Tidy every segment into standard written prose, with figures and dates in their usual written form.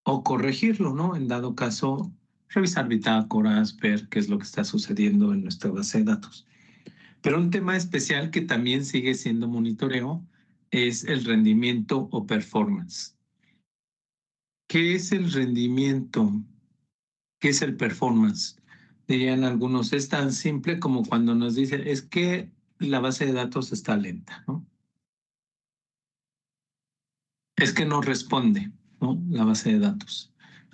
o corregirlo, ¿no? En dado caso, revisar bitácoras, ver qué es lo que está sucediendo en nuestra base de datos. Pero un tema especial que también sigue siendo monitoreo es el rendimiento o performance. ¿Qué es el rendimiento? ¿Qué es el performance? Dirían algunos, es tan simple como cuando nos dicen, es que la base de datos está lenta, ¿no? Es que no responde, ¿no? La base de datos.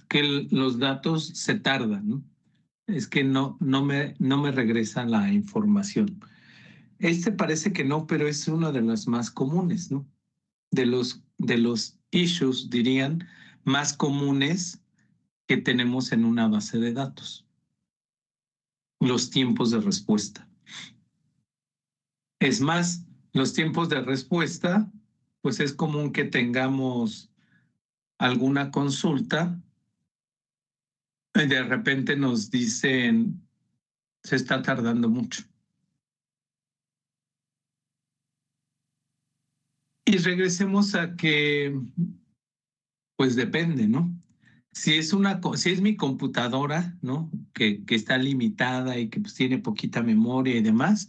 Que los datos se tardan, ¿no? Es que no me regresa la información. Este parece que no, pero es uno de los más comunes, ¿no? De los issues, dirían, más comunes que tenemos en una base de datos. Los tiempos de respuesta. Es más, los tiempos de respuesta, pues es común que tengamos alguna consulta y de repente nos dicen, se está tardando mucho. Y regresemos a que, pues depende, ¿no? Si es mi computadora, ¿no? Que está limitada y que pues, tiene poquita memoria y demás,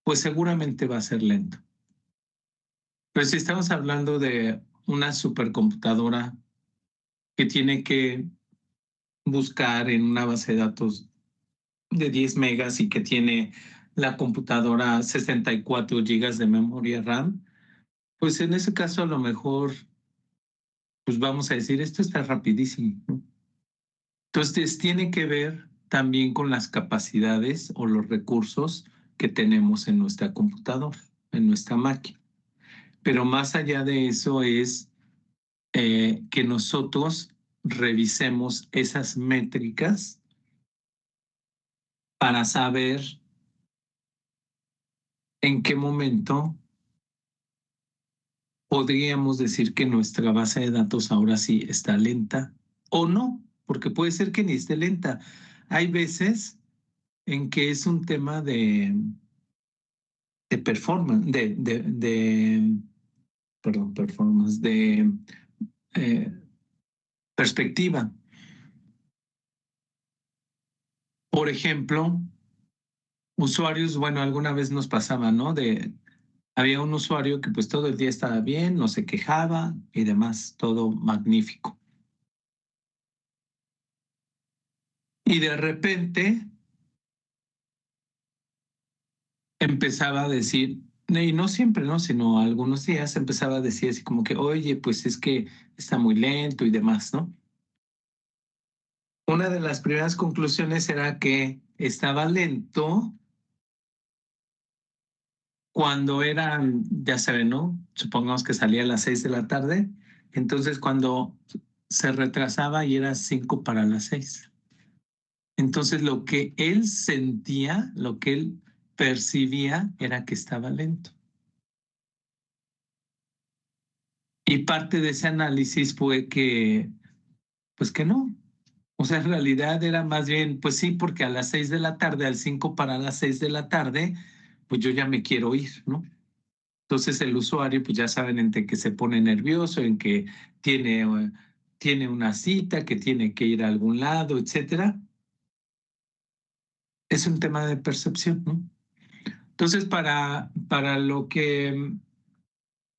pues seguramente va a ser lento. Pero si estamos hablando de una supercomputadora que tiene que buscar en una base de datos de 10 megas y que tiene la computadora 64 gigas de memoria RAM, pues en ese caso a lo mejor, pues vamos a decir, esto está rapidísimo, ¿no? Entonces tiene que ver también con las capacidades o los recursos que tenemos en nuestra computadora, en nuestra máquina. Pero más allá de eso es que nosotros revisemos esas métricas para saber en qué momento podríamos decir que nuestra base de datos ahora sí está lenta o no, porque puede ser que ni esté lenta. Hay veces en que es un tema de performance, perdón, performance, de eh, perspectiva. Por ejemplo, usuarios, bueno, alguna vez nos pasaba, ¿no? Había un usuario que pues todo el día estaba bien, no se quejaba y demás, todo magnífico. Y de repente empezaba a decir, y no siempre, ¿no? Sino algunos días empezaba a decir así como que, oye, pues es que está muy lento y demás, ¿no? Una de las primeras conclusiones era que estaba lento cuando eran, ya saben, ¿no? Supongamos que salía a las 6 de la tarde, entonces cuando se retrasaba y era 5 para las 6. Entonces lo que él sentía, lo que él percibía era que estaba lento. Y parte de ese análisis fue que, pues que no. O sea, en realidad era más bien, pues sí, porque a las 6 de la tarde, al 5 para las 6 de la tarde, pues yo ya me quiero ir, ¿no? Entonces el usuario, pues ya saben, entre que se pone nervioso, en que tiene una cita, que tiene que ir a algún lado, etcétera. Es un tema de percepción, ¿no? Entonces, para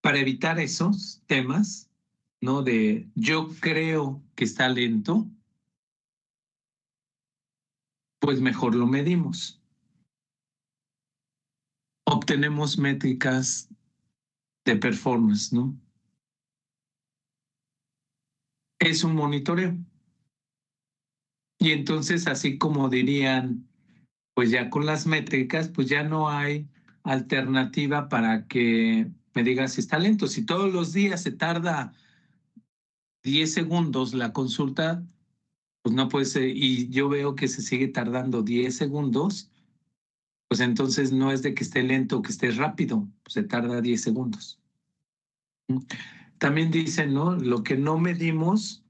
evitar esos temas, ¿no? De yo creo que está lento, pues mejor lo medimos. Obtenemos métricas de performance, ¿no? Es un monitoreo. Y entonces, así como dirían, pues ya con las métricas, pues ya no hay alternativa para que me digas si está lento. Si todos los días se tarda 10 segundos la consulta, pues no puede ser, y yo veo que se sigue tardando 10 segundos, pues entonces no es de que esté lento o que esté rápido, pues se tarda 10 segundos. También dicen, ¿no? Lo que no medimos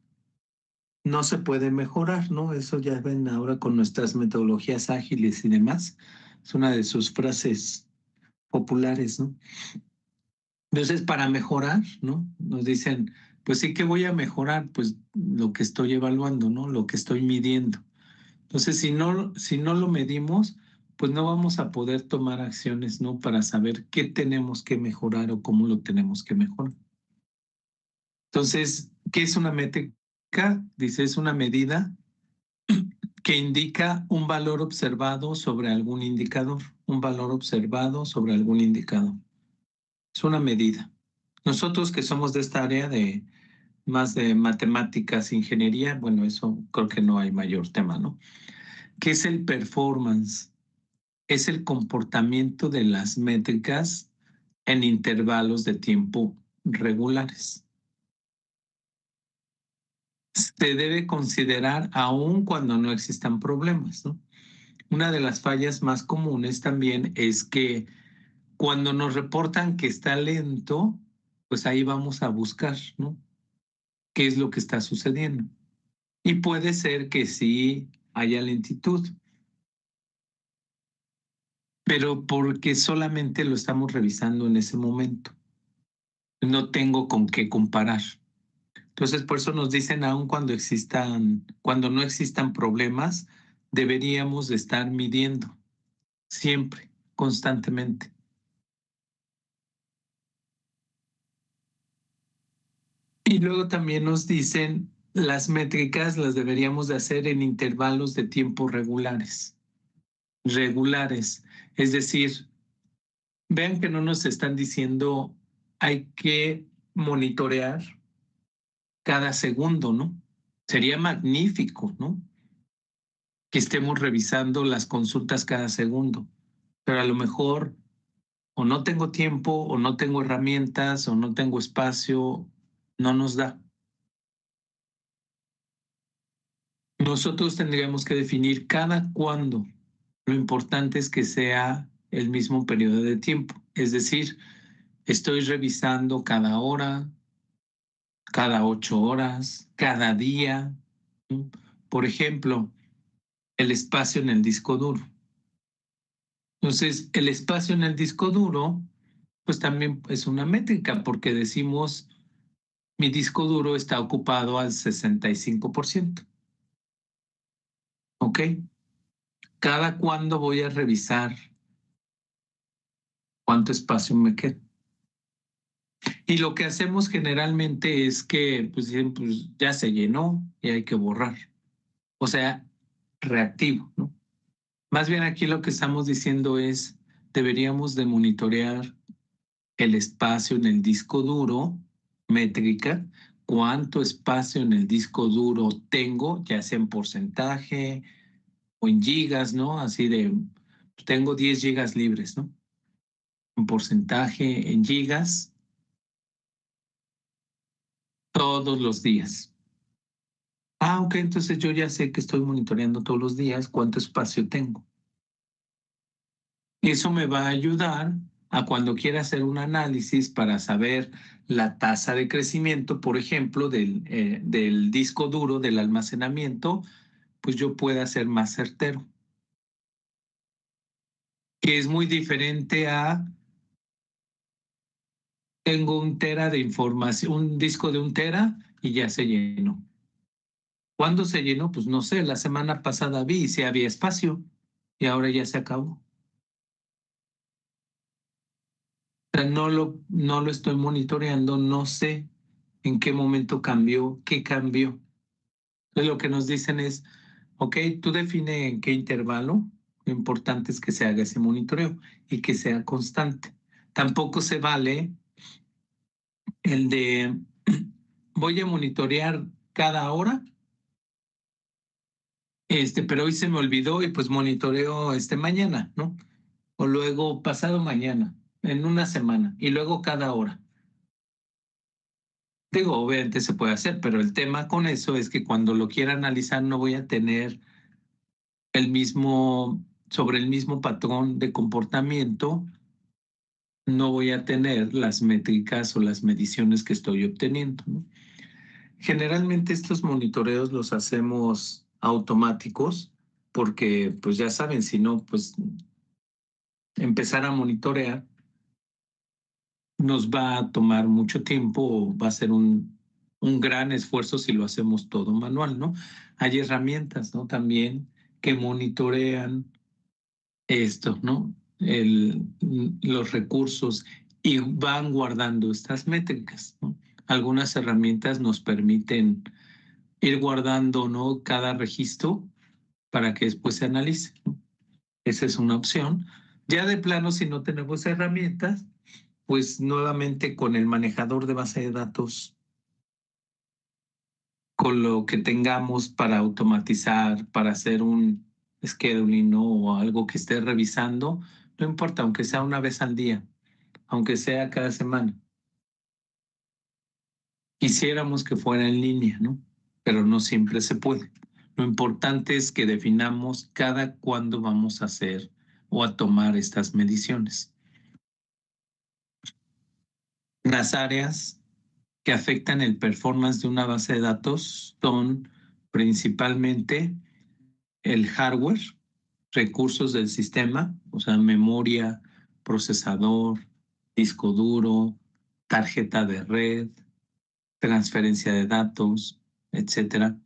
no se puede mejorar, ¿no? Eso ya ven ahora con nuestras metodologías ágiles y demás. Es una de sus frases populares, ¿no? Entonces, para mejorar, ¿no? Nos dicen, pues sí que voy a mejorar, pues lo que estoy evaluando, ¿no? Lo que estoy midiendo. Entonces, si no lo medimos, pues no vamos a poder tomar acciones, ¿no? Para saber qué tenemos que mejorar o cómo lo tenemos que mejorar. Entonces, ¿qué es una métrica? Dice, es una medida que indica un valor observado sobre algún indicador, un valor observado sobre algún indicador. Es una medida. Nosotros que somos de esta área de más de matemáticas, ingeniería, bueno, eso creo que no hay mayor tema, ¿no? ¿Qué es el performance? Es el comportamiento de las métricas en intervalos de tiempo regulares. Se debe considerar aún cuando no existan problemas, ¿no? Una de las fallas más comunes también es que cuando nos reportan que está lento, pues ahí vamos a buscar, ¿no? ¿Qué es lo que está sucediendo? Y puede ser que sí haya lentitud, pero porque solamente lo estamos revisando en ese momento. No tengo con qué comparar. Entonces, por eso nos dicen, aun cuando no existan problemas, deberíamos de estar midiendo siempre, constantemente. Y luego también nos dicen, las métricas las deberíamos de hacer en intervalos de tiempo regulares. Regulares. Es decir, vean que no nos están diciendo hay que monitorear cada segundo, ¿no? Sería magnífico, ¿no? Que estemos revisando las consultas cada segundo, pero a lo mejor o no tengo tiempo o no tengo herramientas o no tengo espacio, no nos da. Nosotros tendríamos que definir cada cuándo. Lo importante es que sea el mismo periodo de tiempo, es decir, estoy revisando cada hora, cada 8 horas, cada día. ¿No? Por ejemplo, el espacio en el disco duro. Entonces, el espacio en el disco duro, pues también es una métrica porque decimos, mi disco duro está ocupado al 65%. ¿Ok? ¿Cada cuándo voy a revisar cuánto espacio me queda? Y lo que hacemos generalmente es que pues, dicen, pues ya se llenó y hay que borrar. O sea, reactivo, ¿no? Más bien aquí lo que estamos diciendo es, deberíamos de monitorear el espacio en el disco duro, métrica, cuánto espacio en el disco duro tengo, ya sea en porcentaje o en gigas, ¿no? Así de, tengo 10 gigas libres, ¿no? En porcentaje, en gigas, todos los días. Ah, ok, entonces yo ya sé que estoy monitoreando todos los días cuánto espacio tengo. Y eso me va a ayudar a cuando quiera hacer un análisis para saber la tasa de crecimiento, por ejemplo, del disco duro, del almacenamiento, pues yo pueda ser más certero. Que es muy diferente a, tengo 1 tera de información, un disco de 1 tera y ya se llenó. ¿Cuándo se llenó? Pues no sé, la semana pasada vi si había espacio y ahora ya se acabó. O sea, no lo estoy monitoreando, no sé en qué momento cambió, qué cambió. Entonces lo que nos dicen es, ok, tú define en qué intervalo, lo importante es que se haga ese monitoreo y que sea constante. Tampoco se vale el de voy a monitorear cada hora, pero hoy se me olvidó y pues monitoreo mañana, ¿no? O luego pasado mañana, en una semana, y luego cada hora. Digo, obviamente se puede hacer, pero el tema con eso es que cuando lo quiera analizar no voy a tener sobre el mismo patrón de comportamiento, no voy a tener las métricas o las mediciones que estoy obteniendo, ¿no? Generalmente estos monitoreos los hacemos automáticos porque, pues ya saben, si no, pues empezar a monitorear nos va a tomar mucho tiempo o va a ser un gran esfuerzo si lo hacemos todo manual, ¿no? Hay herramientas, ¿no? También que monitorean esto, ¿no? Los recursos y van guardando estas métricas, ¿no? Algunas herramientas nos permiten ir guardando, ¿no? Cada registro para que después se analice, ¿no? Esa es una opción. Ya de plano, si no tenemos herramientas, pues nuevamente con el manejador de base de datos, con lo que tengamos para automatizar, para hacer un scheduling, ¿no? O algo que esté revisando, no importa, aunque sea una vez al día, aunque sea cada semana. Quisiéramos que fuera en línea, ¿no? Pero no siempre se puede. Lo importante es que definamos cada cuándo vamos a hacer o a tomar estas mediciones. Las áreas que afectan el performance de una base de datos son principalmente el hardware, recursos del sistema, o sea, memoria, procesador, disco duro, tarjeta de red, transferencia de datos, etcétera.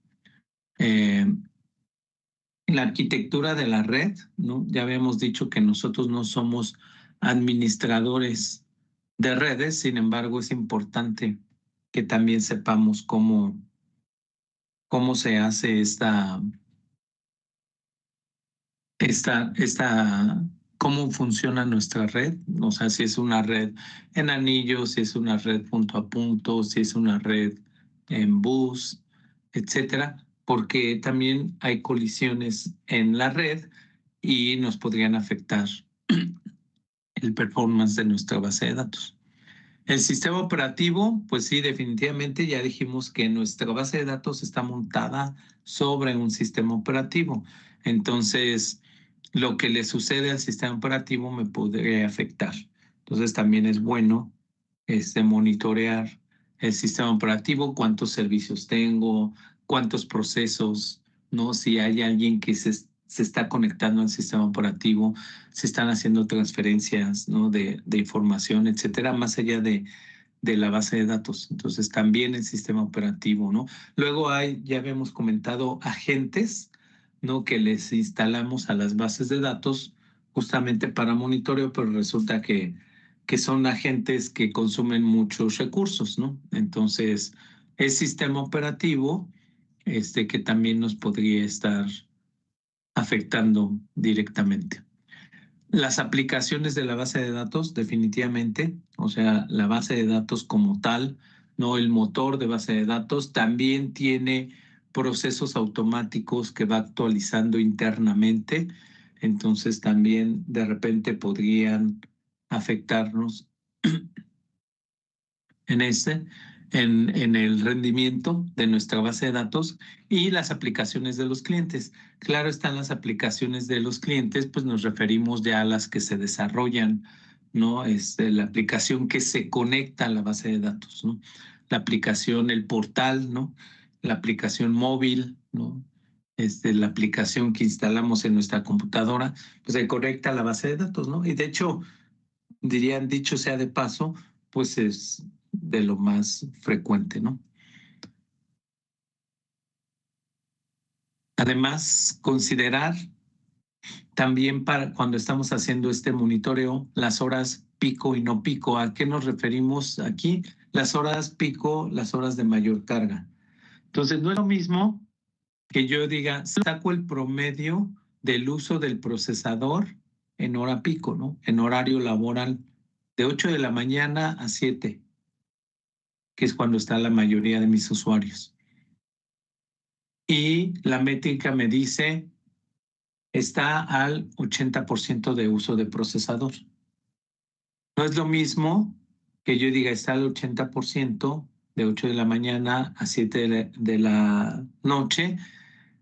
La arquitectura de la red, ¿no? Ya habíamos dicho que nosotros no somos administradores de redes, sin embargo, es importante que también sepamos cómo se hace cómo funciona nuestra red, o sea, si es una red en anillos, si es una red punto a punto, si es una red en bus, etcétera, porque también hay colisiones en la red y nos podrían afectar el performance de nuestra base de datos. El sistema operativo, pues sí, definitivamente ya dijimos que nuestra base de datos está montada sobre un sistema operativo. Entonces, lo que le sucede al sistema operativo me podría afectar. Entonces, también es bueno monitorear el sistema operativo, cuántos servicios tengo, cuántos procesos, ¿no? Si hay alguien que se está conectando al sistema operativo, se están haciendo transferencias, ¿no? de información, etcétera, más allá de la base de datos. Entonces, también el sistema operativo, ¿no? Luego ya habíamos comentado, agentes, ¿no? Que les instalamos a las bases de datos justamente para monitoreo, pero resulta que son agentes que consumen muchos recursos, ¿no? Entonces, el sistema operativo, que también nos podría estar afectando directamente. Las aplicaciones de la base de datos, definitivamente, o sea, la base de datos como tal, no el motor de base de datos, también tiene procesos automáticos que va actualizando internamente, entonces también de repente podrían afectarnos en en el rendimiento de nuestra base de datos y las aplicaciones de los clientes. Claro, están las aplicaciones de los clientes, pues nos referimos ya a las que se desarrollan, ¿no? La aplicación que se conecta a la base de datos, ¿no? La aplicación, el portal, ¿no? La aplicación móvil, ¿no? La aplicación que instalamos en nuestra computadora, pues se conecta a la base de datos, ¿no? Y de hecho, dirían, dicho sea de paso, pues es de lo más frecuente, ¿no? Además, considerar también para cuando estamos haciendo este monitoreo las horas pico y no pico. ¿A qué nos referimos aquí? Las horas pico, las horas de mayor carga. Entonces, no es lo mismo que yo diga, saco el promedio del uso del procesador en hora pico, ¿no? En horario laboral, de 8 de la mañana a 7, que es cuando está la mayoría de mis usuarios. Y la métrica me dice está al 80% de uso de procesador. No es lo mismo que yo diga está al 80% de 8 de la mañana a 7 de la noche,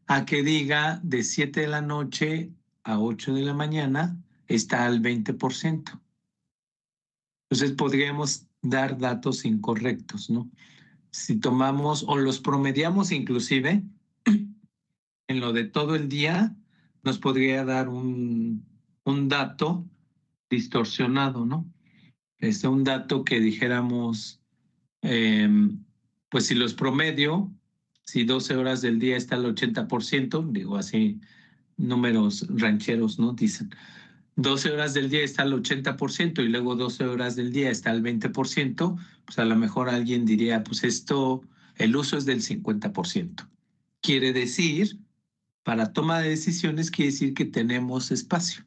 a que diga de 7 de la noche a 8 de la mañana está al 20%. Entonces podríamos dar datos incorrectos, ¿no? Si tomamos o los promediamos inclusive en lo de todo el día, nos podría dar un dato distorsionado, ¿no? Un dato que dijéramos, pues si los promedio, si 12 horas del día está al 80%, digo así, números rancheros, ¿no? Dicen, 12 horas del día está al 80% y luego 12 horas del día está al 20%, pues a lo mejor alguien diría, pues esto, el uso es del 50%. Quiere decir, para toma de decisiones, quiere decir que tenemos espacio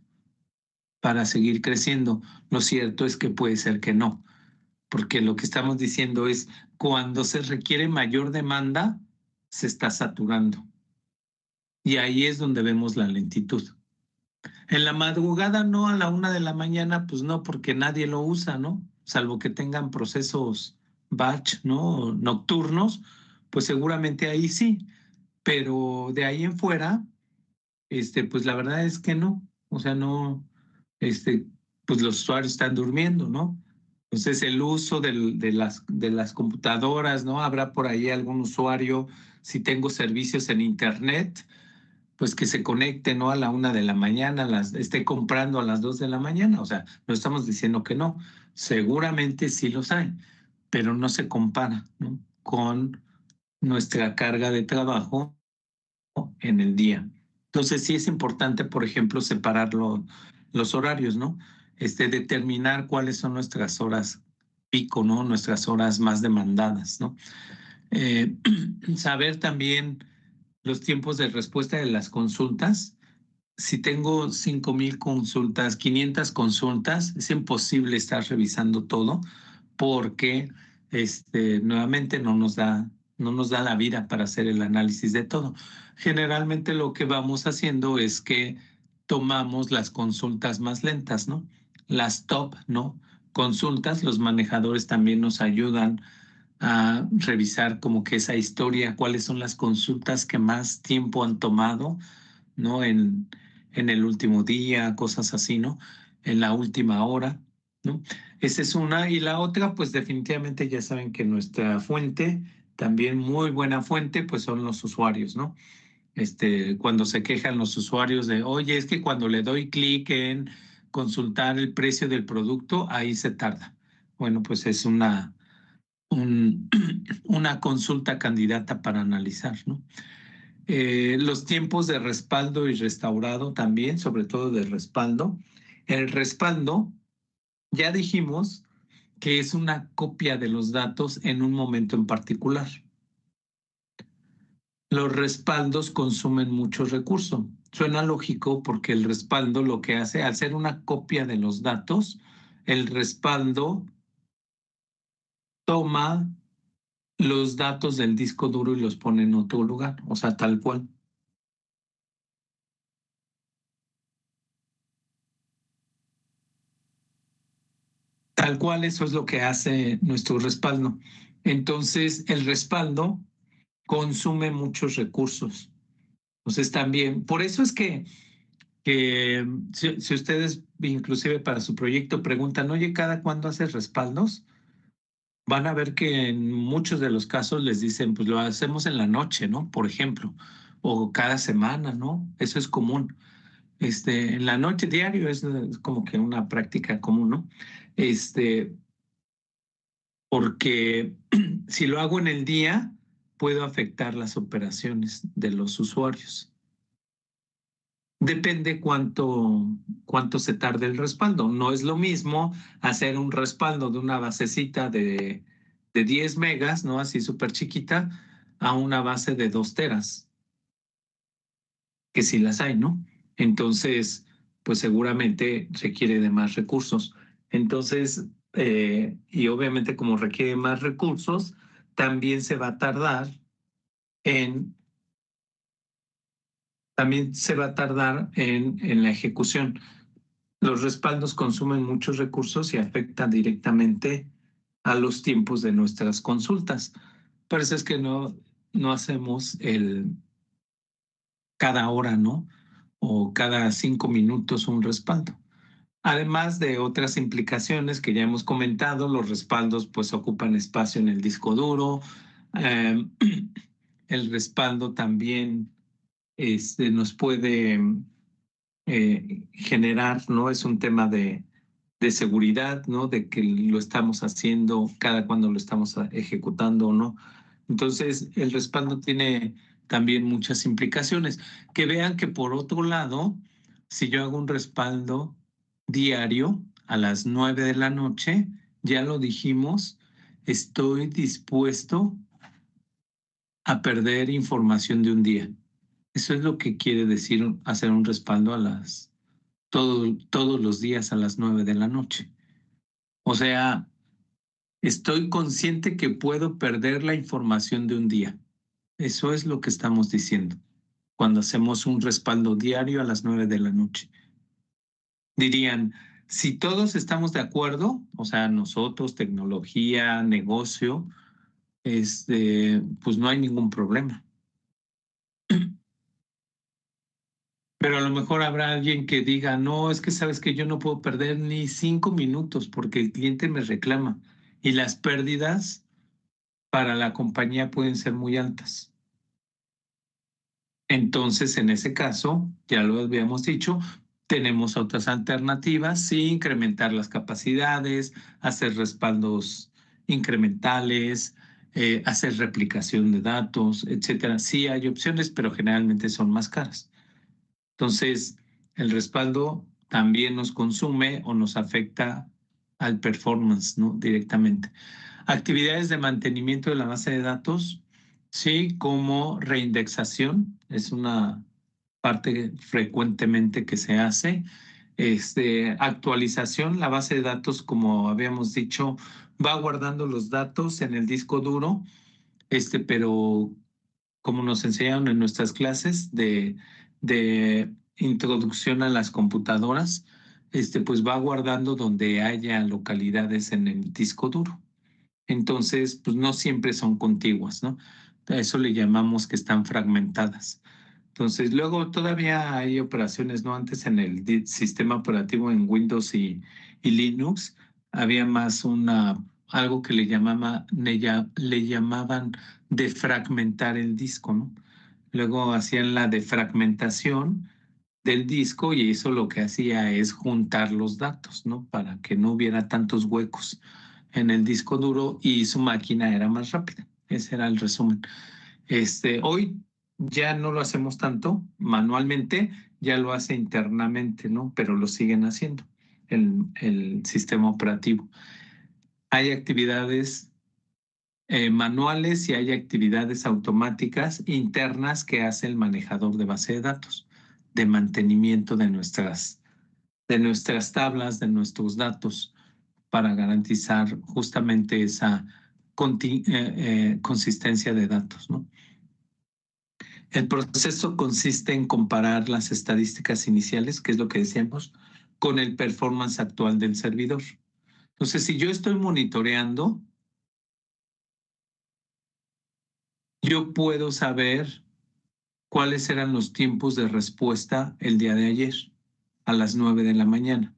para seguir creciendo. Lo cierto es que puede ser que no, porque lo que estamos diciendo es, cuando se requiere mayor demanda, se está saturando. Y ahí es donde vemos la lentitud. En la madrugada no, a la 1 de la mañana, pues no, porque nadie lo usa, ¿no? Salvo que tengan procesos batch, ¿no? Nocturnos, pues seguramente ahí sí. Pero de ahí en fuera, pues la verdad es que no. O sea, no, este, pues los usuarios están durmiendo, ¿no? Entonces el uso de las computadoras, ¿no? Habrá por ahí algún usuario, si tengo servicios en internet, pues que se conecte, ¿no? A la 1 de la mañana, esté comprando a las 2 de la mañana. O sea, no estamos diciendo que no. Seguramente sí los hay, pero no se compara, ¿no? Con nuestra carga de trabajo en el día. Entonces sí es importante, por ejemplo, separar los horarios, ¿no? Determinar cuáles son nuestras horas pico, ¿no? Nuestras horas más demandadas, ¿no? Eh, Saber también los tiempos de respuesta de las consultas. Si tengo 5,000 consultas, 500 consultas, es imposible estar revisando todo porque nuevamente no nos da la vida para hacer el análisis de todo. Generalmente lo que vamos haciendo es que tomamos las consultas más lentas, ¿no? Las top, ¿no? Consultas, los manejadores también nos ayudan a revisar como que esa historia, cuáles son las consultas que más tiempo han tomado, ¿no? En el último día, cosas así, ¿no? En la última hora, ¿no? Esa es una. Y la otra, pues definitivamente ya saben que nuestra fuente, también muy buena fuente, pues son los usuarios, ¿no? Cuando se quejan los usuarios de, oye, es que cuando le doy clic en consultar el precio del producto, ahí se tarda. Bueno, pues es una consulta candidata para analizar, ¿no? Los tiempos de respaldo y restaurado también, sobre todo de respaldo. El respaldo, ya dijimos que es una copia de los datos en un momento en particular. Los respaldos consumen mucho recurso. Suena lógico porque el respaldo lo que hace, al ser una copia de los datos, el respaldo toma los datos del disco duro y los pone en otro lugar, o sea, tal cual. Tal cual, eso es lo que hace nuestro respaldo. Entonces, el respaldo consume muchos recursos. Entonces, también, por eso es que si ustedes, inclusive para su proyecto, preguntan, oye, ¿cada cuándo haces respaldos? Van a ver que en muchos de los casos les dicen, pues lo hacemos en la noche, ¿no? Por ejemplo, o cada semana, ¿no? Eso es común. En la noche diario es como que una práctica común, ¿no? Este, porque si lo hago en el día, puedo afectar las operaciones de los usuarios. Depende cuánto se tarde el respaldo. No es lo mismo hacer un respaldo de una basecita de 10 megas, ¿no? Así súper chiquita, a una base de 2 teras, que sí las hay, ¿no? Entonces, pues seguramente requiere de más recursos. Entonces, y obviamente como requiere más recursos, también se va a tardar en, en la ejecución. Los respaldos consumen muchos recursos y afectan directamente a los tiempos de nuestras consultas. Por eso es que no hacemos cada hora, ¿no? O cada 5 minutos un respaldo. Además de otras implicaciones que ya hemos comentado, los respaldos pues ocupan espacio en el disco duro. Eh, el respaldo también nos puede generar, ¿no? Es un tema de seguridad, ¿no? De que lo estamos haciendo cada cuando lo estamos ejecutando o no. Entonces, el respaldo tiene también muchas implicaciones. Que vean que por otro lado, si yo hago un respaldo diario a las 9 de la noche, ya lo dijimos, estoy dispuesto a perder información de un día. Eso es lo que quiere decir hacer un respaldo todos los días a las 9 de la noche. O sea, estoy consciente que puedo perder la información de un día. Eso es lo que estamos diciendo cuando hacemos un respaldo diario a las 9 de la noche. Dirían, si todos estamos de acuerdo, o sea, nosotros, tecnología, negocio, pues no hay ningún problema. Pero a lo mejor habrá alguien que diga, no, es que sabes que yo no puedo perder ni 5 minutos porque el cliente me reclama y las pérdidas para la compañía pueden ser muy altas. Entonces, en ese caso, ya lo habíamos dicho, tenemos otras alternativas, sí, incrementar las capacidades, hacer respaldos incrementales, hacer replicación de datos, etcétera. Sí hay opciones, pero generalmente son más caras. Entonces, el respaldo también nos consume o nos afecta al performance, ¿no? Directamente. Actividades de mantenimiento de la base de datos, sí, como reindexación, es una parte frecuentemente que se hace. Actualización, la base de datos, como habíamos dicho, va guardando los datos en el disco duro, pero como nos enseñaron en nuestras clases de introducción a las computadoras, pues va guardando donde haya localidades en el disco duro. Entonces, pues no siempre son contiguas, ¿no? A eso le llamamos que están fragmentadas. Entonces, luego todavía hay operaciones, ¿no? Antes en el sistema operativo en Windows y Linux había más algo que le llamaban defragmentar el disco, ¿no? Luego hacían la defragmentación del disco y eso lo que hacía es juntar los datos, ¿no? Para que no hubiera tantos huecos en el disco duro y su máquina era más rápida. Ese era el resumen. Hoy ya no lo hacemos tanto manualmente, ya lo hace internamente, ¿no? Pero lo siguen haciendo el sistema operativo. Hay actividades manuales y hay actividades automáticas internas que hace el manejador de base de datos, de mantenimiento de nuestras tablas, de nuestros datos, para garantizar justamente esa consistencia de datos, ¿no? El proceso consiste en comparar las estadísticas iniciales, que es lo que decíamos, con el performance actual del servidor. Entonces, si yo estoy monitoreando, yo puedo saber cuáles eran los tiempos de respuesta el día de ayer, a las 9 de la mañana.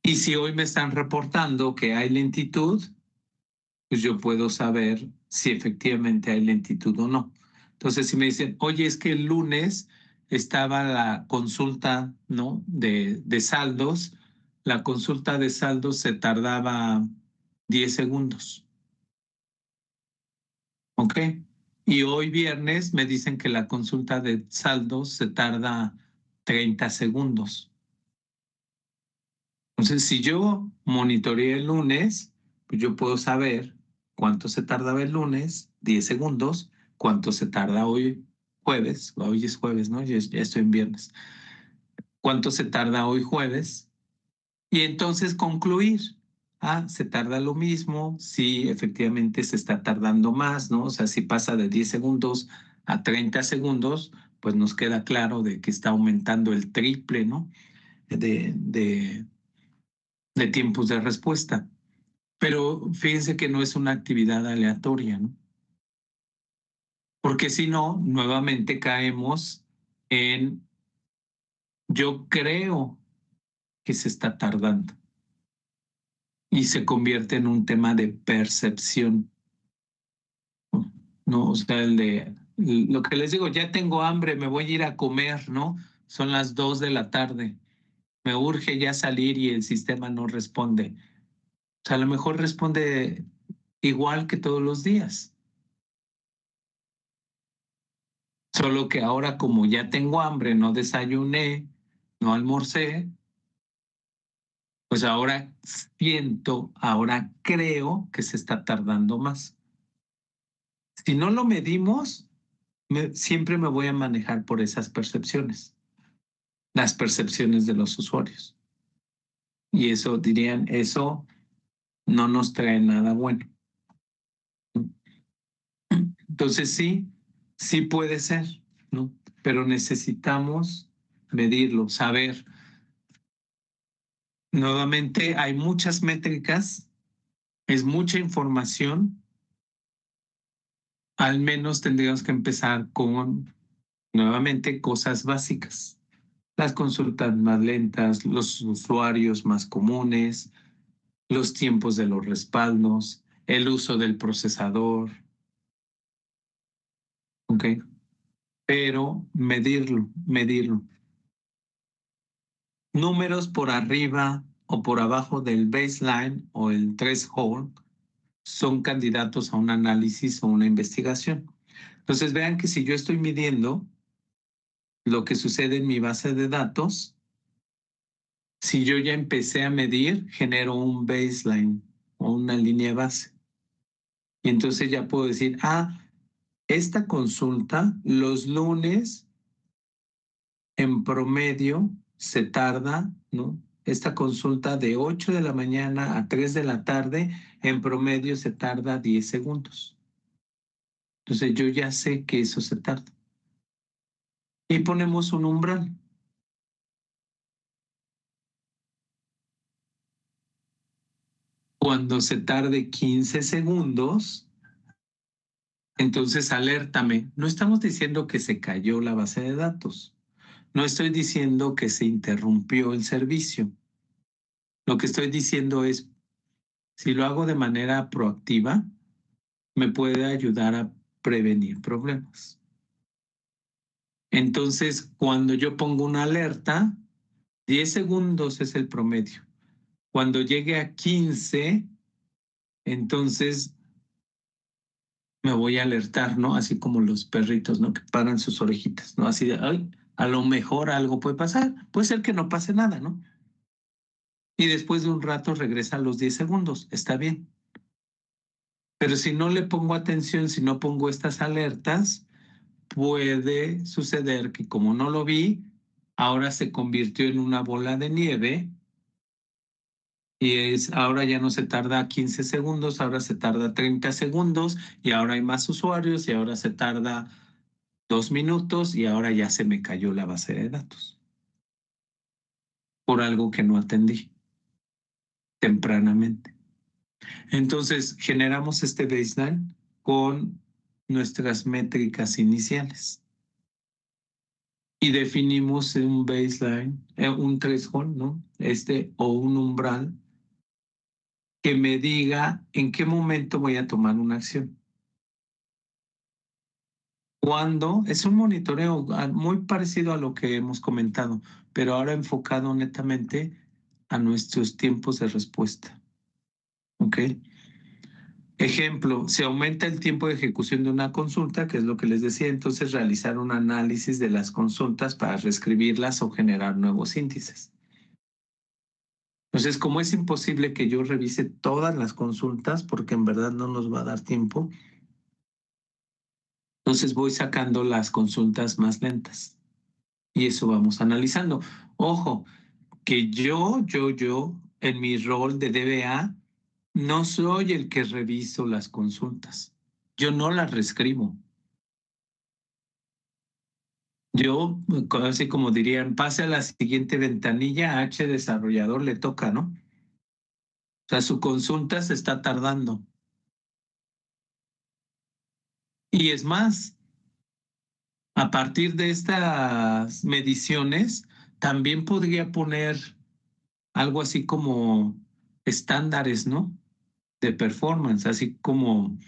Y si hoy me están reportando que hay lentitud, pues yo puedo saber si efectivamente hay lentitud o no. Entonces, si me dicen, oye, es que el lunes estaba la consulta, ¿no? De saldos, la consulta de saldos se tardaba 10 segundos, ¿ok? Y hoy viernes me dicen que la consulta de saldos se tarda 30 segundos. Entonces, si yo monitoreé el lunes, pues yo puedo saber cuánto se tardaba el lunes, 10 segundos, cuánto se tarda hoy jueves, hoy es jueves, ¿no? Ya estoy en viernes. Cuánto se tarda hoy jueves y entonces concluir. Se tarda lo mismo, sí, efectivamente se está tardando más, ¿no? O sea, si pasa de 10 segundos a 30 segundos, pues nos queda claro de que está aumentando el triple, ¿no? De tiempos de respuesta. Pero fíjense que no es una actividad aleatoria, ¿no? Porque si no, nuevamente caemos en yo creo que se está tardando y se convierte en un tema de percepción, ¿no? O sea, lo que les digo, ya tengo hambre, me voy a ir a comer, ¿no? Son las 2 de la tarde, me urge ya salir y el sistema no responde. O sea, a lo mejor responde igual que todos los días. Solo que ahora como ya tengo hambre, no desayuné, no almorcé, pues ahora siento, ahora creo que se está tardando más. Si no lo medimos, siempre me voy a manejar por esas percepciones, las percepciones de los usuarios. Y eso dirían, eso no nos trae nada bueno. Entonces sí, sí puede ser, ¿no? Pero necesitamos medirlo, saber. Nuevamente, hay muchas métricas, es mucha información. Al menos tendríamos que empezar con, nuevamente, cosas básicas. Las consultas más lentas, los usuarios más comunes, los tiempos de los respaldos, el uso del procesador, ¿ok? Pero medirlo. Números por arriba o por abajo del baseline o el threshold son candidatos a un análisis o una investigación. Entonces vean que si yo estoy midiendo lo que sucede en mi base de datos, si yo ya empecé a medir, genero un baseline o una línea base. Y entonces ya puedo decir, esta consulta los lunes en promedio se tarda, ¿no? Esta consulta de 8 de la mañana a 3 de la tarde, en promedio se tarda 10 segundos. Entonces yo ya sé que eso se tarda. Y ponemos un umbral. Cuando se tarde 15 segundos, entonces alértame. No estamos diciendo que se cayó la base de datos. No estoy diciendo que se interrumpió el servicio. Lo que estoy diciendo es, si lo hago de manera proactiva, me puede ayudar a prevenir problemas. Entonces, cuando yo pongo una alerta, 10 segundos es el promedio. Cuando llegue a 15, entonces me voy a alertar, ¿no? Así como los perritos, ¿no? Que paran sus orejitas, ¿no? Así de, ay, a lo mejor algo puede pasar. Puede ser que no pase nada, ¿no? Y después de un rato regresa a los 10 segundos. Está bien. Pero si no le pongo atención, si no pongo estas alertas, puede suceder que como no lo vi, ahora se convirtió en una bola de nieve y ahora ya no se tarda 15 segundos, ahora se tarda 30 segundos y ahora hay más usuarios y ahora se tarda 2 minutos y ahora ya se me cayó la base de datos por algo que no atendí tempranamente. Entonces generamos este baseline con nuestras métricas iniciales y definimos un baseline, un threshold, ¿no? O un umbral que me diga en qué momento voy a tomar una acción. Cuando es un monitoreo muy parecido a lo que hemos comentado, pero ahora enfocado netamente a nuestros tiempos de respuesta. ¿Ok? Ejemplo, se aumenta el tiempo de ejecución de una consulta, que es lo que les decía, entonces realizar un análisis de las consultas para reescribirlas o generar nuevos índices. Entonces, como es imposible que yo revise todas las consultas, porque en verdad no nos va a dar tiempo, entonces voy sacando las consultas más lentas y eso vamos analizando. Ojo, que yo, en mi rol de DBA, no soy el que reviso las consultas. Yo no las reescribo. Yo, así como dirían, pase a la siguiente ventanilla, H desarrollador le toca, ¿no? O sea, su consulta se está tardando. Y es más, a partir de estas mediciones, también podría poner algo así como estándares, ¿no? De performance, así como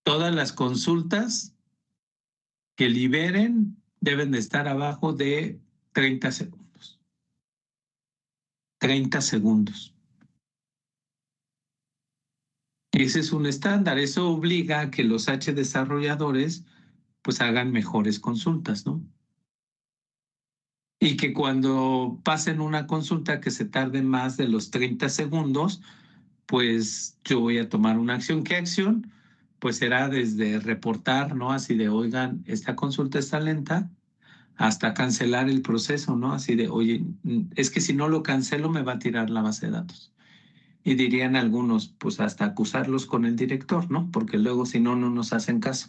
todas las consultas que liberen deben de estar abajo de 30 segundos. 30 segundos. Ese es un estándar. Eso obliga a que los H desarrolladores pues hagan mejores consultas, ¿no? Y que cuando pasen una consulta que se tarde más de los 30 segundos, pues yo voy a tomar una acción. ¿Qué acción? Pues será desde reportar, ¿no? Así de, oigan, esta consulta está lenta, hasta cancelar el proceso, ¿no? Así de, oye, es que si no lo cancelo me va a tirar la base de datos. Y dirían algunos, pues hasta acusarlos con el director, ¿no? Porque luego si no, no nos hacen caso.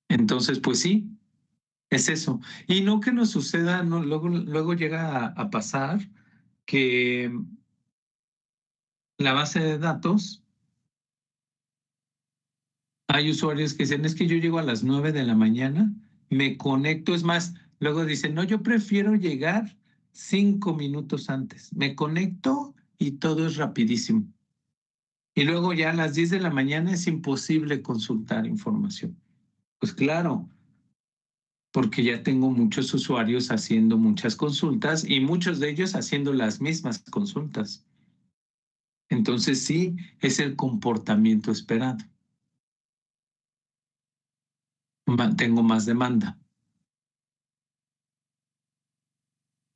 Entonces, pues sí, es eso. Y no que nos suceda, no, luego llega a pasar que la base de datos, hay usuarios que dicen, es que yo llego a las 9 de la mañana, me conecto, es más, luego dicen, no, yo prefiero llegar 5 minutos antes, me conecto y todo es rapidísimo. Y luego ya a las 10 de la mañana es imposible consultar información. Pues claro, porque ya tengo muchos usuarios haciendo muchas consultas y muchos de ellos haciendo las mismas consultas. Entonces sí, es el comportamiento esperado. Tengo más demanda.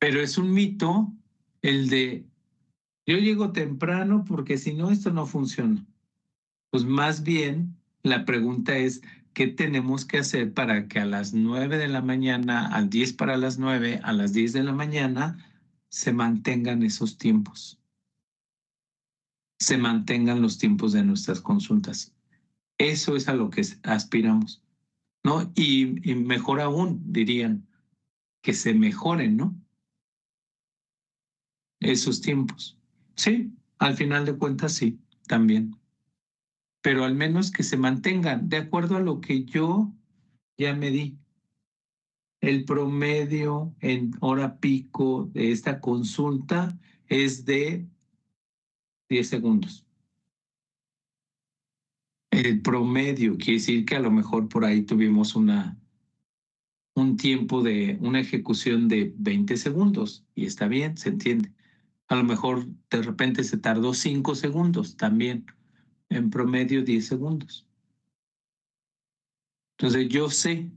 Pero es un mito el de yo llego temprano porque si no, esto no funciona. Pues más bien la pregunta es, ¿qué tenemos que hacer para que a las 9 de la mañana, a 10 para las 9, a las 10 de la mañana, se mantengan esos tiempos? Se mantengan los tiempos de nuestras consultas. Eso es a lo que aspiramos, ¿no? Y mejor aún, dirían, que se mejoren, ¿no? Esos tiempos. Sí, al final de cuentas sí, también. Pero al menos que se mantengan de acuerdo a lo que yo ya me di. El promedio en hora pico de esta consulta es de 10 segundos. El promedio quiere decir que a lo mejor por ahí tuvimos un tiempo de una ejecución de 20 segundos y está bien, se entiende. A lo mejor de repente se tardó 5 segundos también, en promedio 10 segundos. Entonces yo sé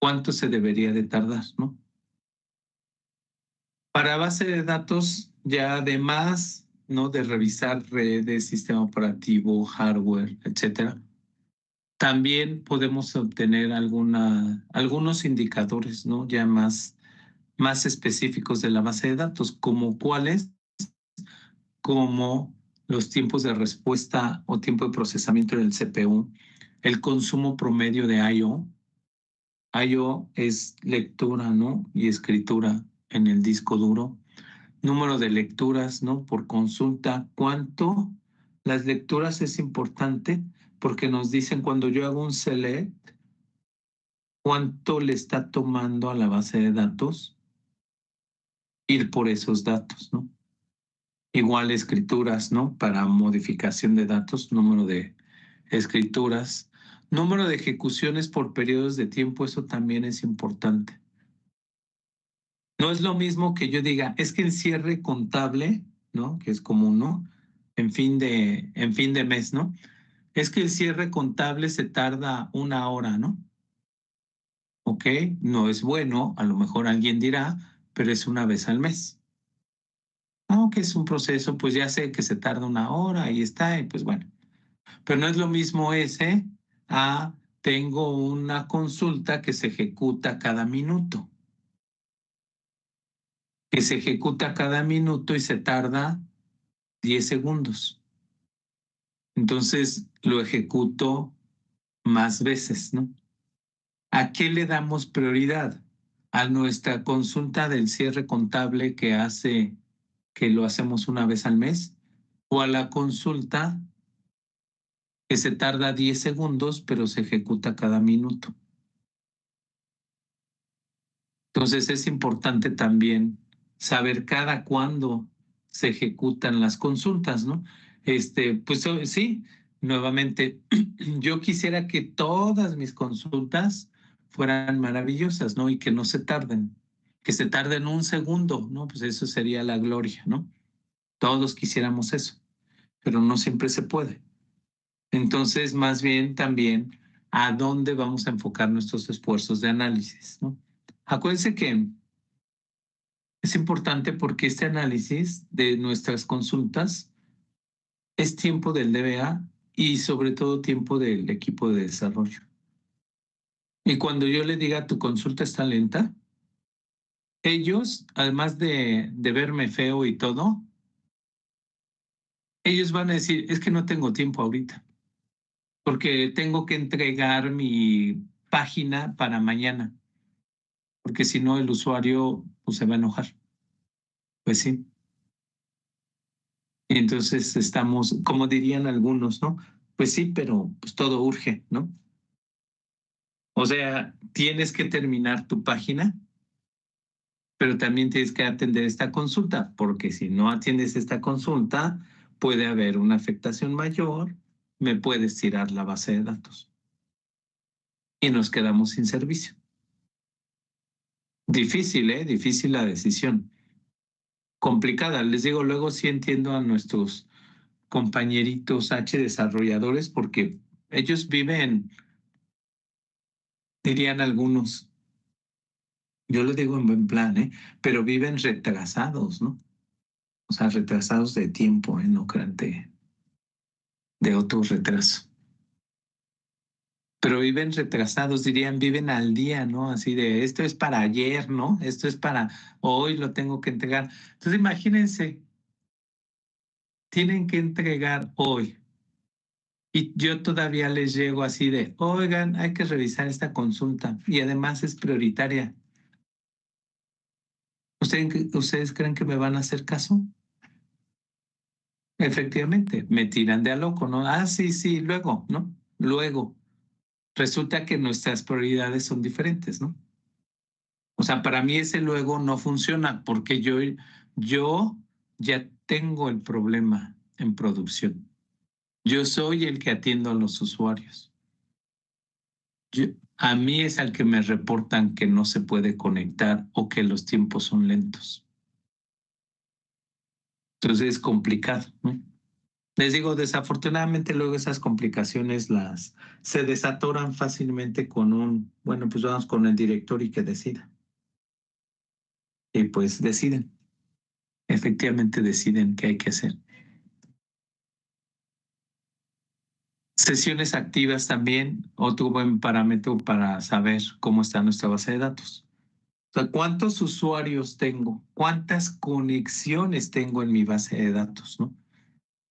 cuánto se debería de tardar, ¿no? Para base de datos, ya además, ¿no? De revisar redes, sistema operativo, hardware, etcétera, también podemos obtener algunos indicadores, ¿no? Ya más específicos de la base de datos, como cuáles, como los tiempos de respuesta o tiempo de procesamiento del CPU, el consumo promedio de I/O. I/O es lectura, ¿no? Y escritura en el disco duro. Número de lecturas, ¿no? Por consulta. ¿Cuánto? Las lecturas es importante porque nos dicen cuando yo hago un select, cuánto le está tomando a la base de datos ir por esos datos, ¿no? Igual escrituras, ¿no? Para modificación de datos, número de escrituras, número de ejecuciones por periodos de tiempo, eso también es importante. No es lo mismo que yo diga, es que el cierre contable, ¿no? Que es común, ¿no? En fin de mes, ¿no? Es que el cierre contable se tarda 1 hora, ¿no? Ok, no es bueno, a lo mejor alguien dirá, pero es una vez al mes. Aunque es un proceso, pues ya sé que se tarda 1 hora, ahí está, y pues bueno. Pero no es lo mismo ese a tengo una consulta que se ejecuta cada minuto, que se ejecuta cada minuto y se tarda 10 segundos. Entonces lo ejecuto más veces, ¿no? ¿A qué le damos prioridad? ¿A nuestra consulta del cierre contable que lo hacemos una vez al mes? ¿O a la consulta que se tarda 10 segundos pero se ejecuta cada minuto? Entonces es importante también saber cada cuándo se ejecutan las consultas, ¿no? Pues sí, nuevamente, yo quisiera que todas mis consultas fueran maravillosas, ¿no? Y que no se tarden, que se tarden un segundo, ¿no? Pues eso sería la gloria, ¿no? Todos quisiéramos eso. pero no siempre se puede. Entonces, más bien también a dónde vamos a enfocar nuestros esfuerzos de análisis, ¿no? Acuérdense que es importante porque este análisis de nuestras consultas es tiempo del DBA y sobre todo tiempo del equipo de desarrollo. Y cuando yo le diga tu consulta está lenta, ellos, además de verme feo y todo, ellos van a decir, es que no tengo tiempo ahorita, porque tengo que entregar mi página para mañana, porque si no el usuario pues, se va a enojar. Pues sí. Y entonces estamos, como dirían algunos, ¿no? Pues sí, pero pues todo urge, ¿no? O sea, tienes que terminar tu página, pero también tienes que atender esta consulta, porque si no atiendes esta consulta, puede haber una afectación mayor, me puedes tirar la base de datos y nos quedamos sin servicio. Difícil, ¿eh? Difícil la decisión. Complicada. Les digo, luego sí entiendo a nuestros compañeritos H desarrolladores porque ellos viven, dirían algunos, yo lo digo en buen plan, ¿eh? Pero viven retrasados, ¿no? O sea, retrasados de tiempo, ¿eh? No crean de otro retraso. Pero viven retrasados, dirían, viven al día, ¿no? Así de, esto es para ayer, ¿no? Esto es para hoy, lo tengo que entregar. Entonces, imagínense, tienen que entregar hoy. Y yo todavía les llego así de, oigan, hay que revisar esta consulta y además es prioritaria. ¿Ustedes creen que me van a hacer caso? Efectivamente, me tiran de a loco, ¿no? Ah, sí, sí, luego, ¿no? Luego. Resulta que nuestras prioridades son diferentes, ¿no? O sea, para mí ese luego no funciona porque yo ya tengo el problema en producción. Yo soy el que atiendo a los usuarios. A mí es al que me reportan que no se puede conectar o que los tiempos son lentos. Entonces es complicado, ¿no? Les digo, desafortunadamente luego esas complicaciones se desatoran fácilmente con bueno, pues vamos con el director y que decida. Y pues deciden, efectivamente deciden qué hay que hacer. Sesiones activas también, otro buen parámetro para saber cómo está nuestra base de datos. O sea, ¿cuántos usuarios tengo? ¿Cuántas conexiones tengo en mi base de datos, no?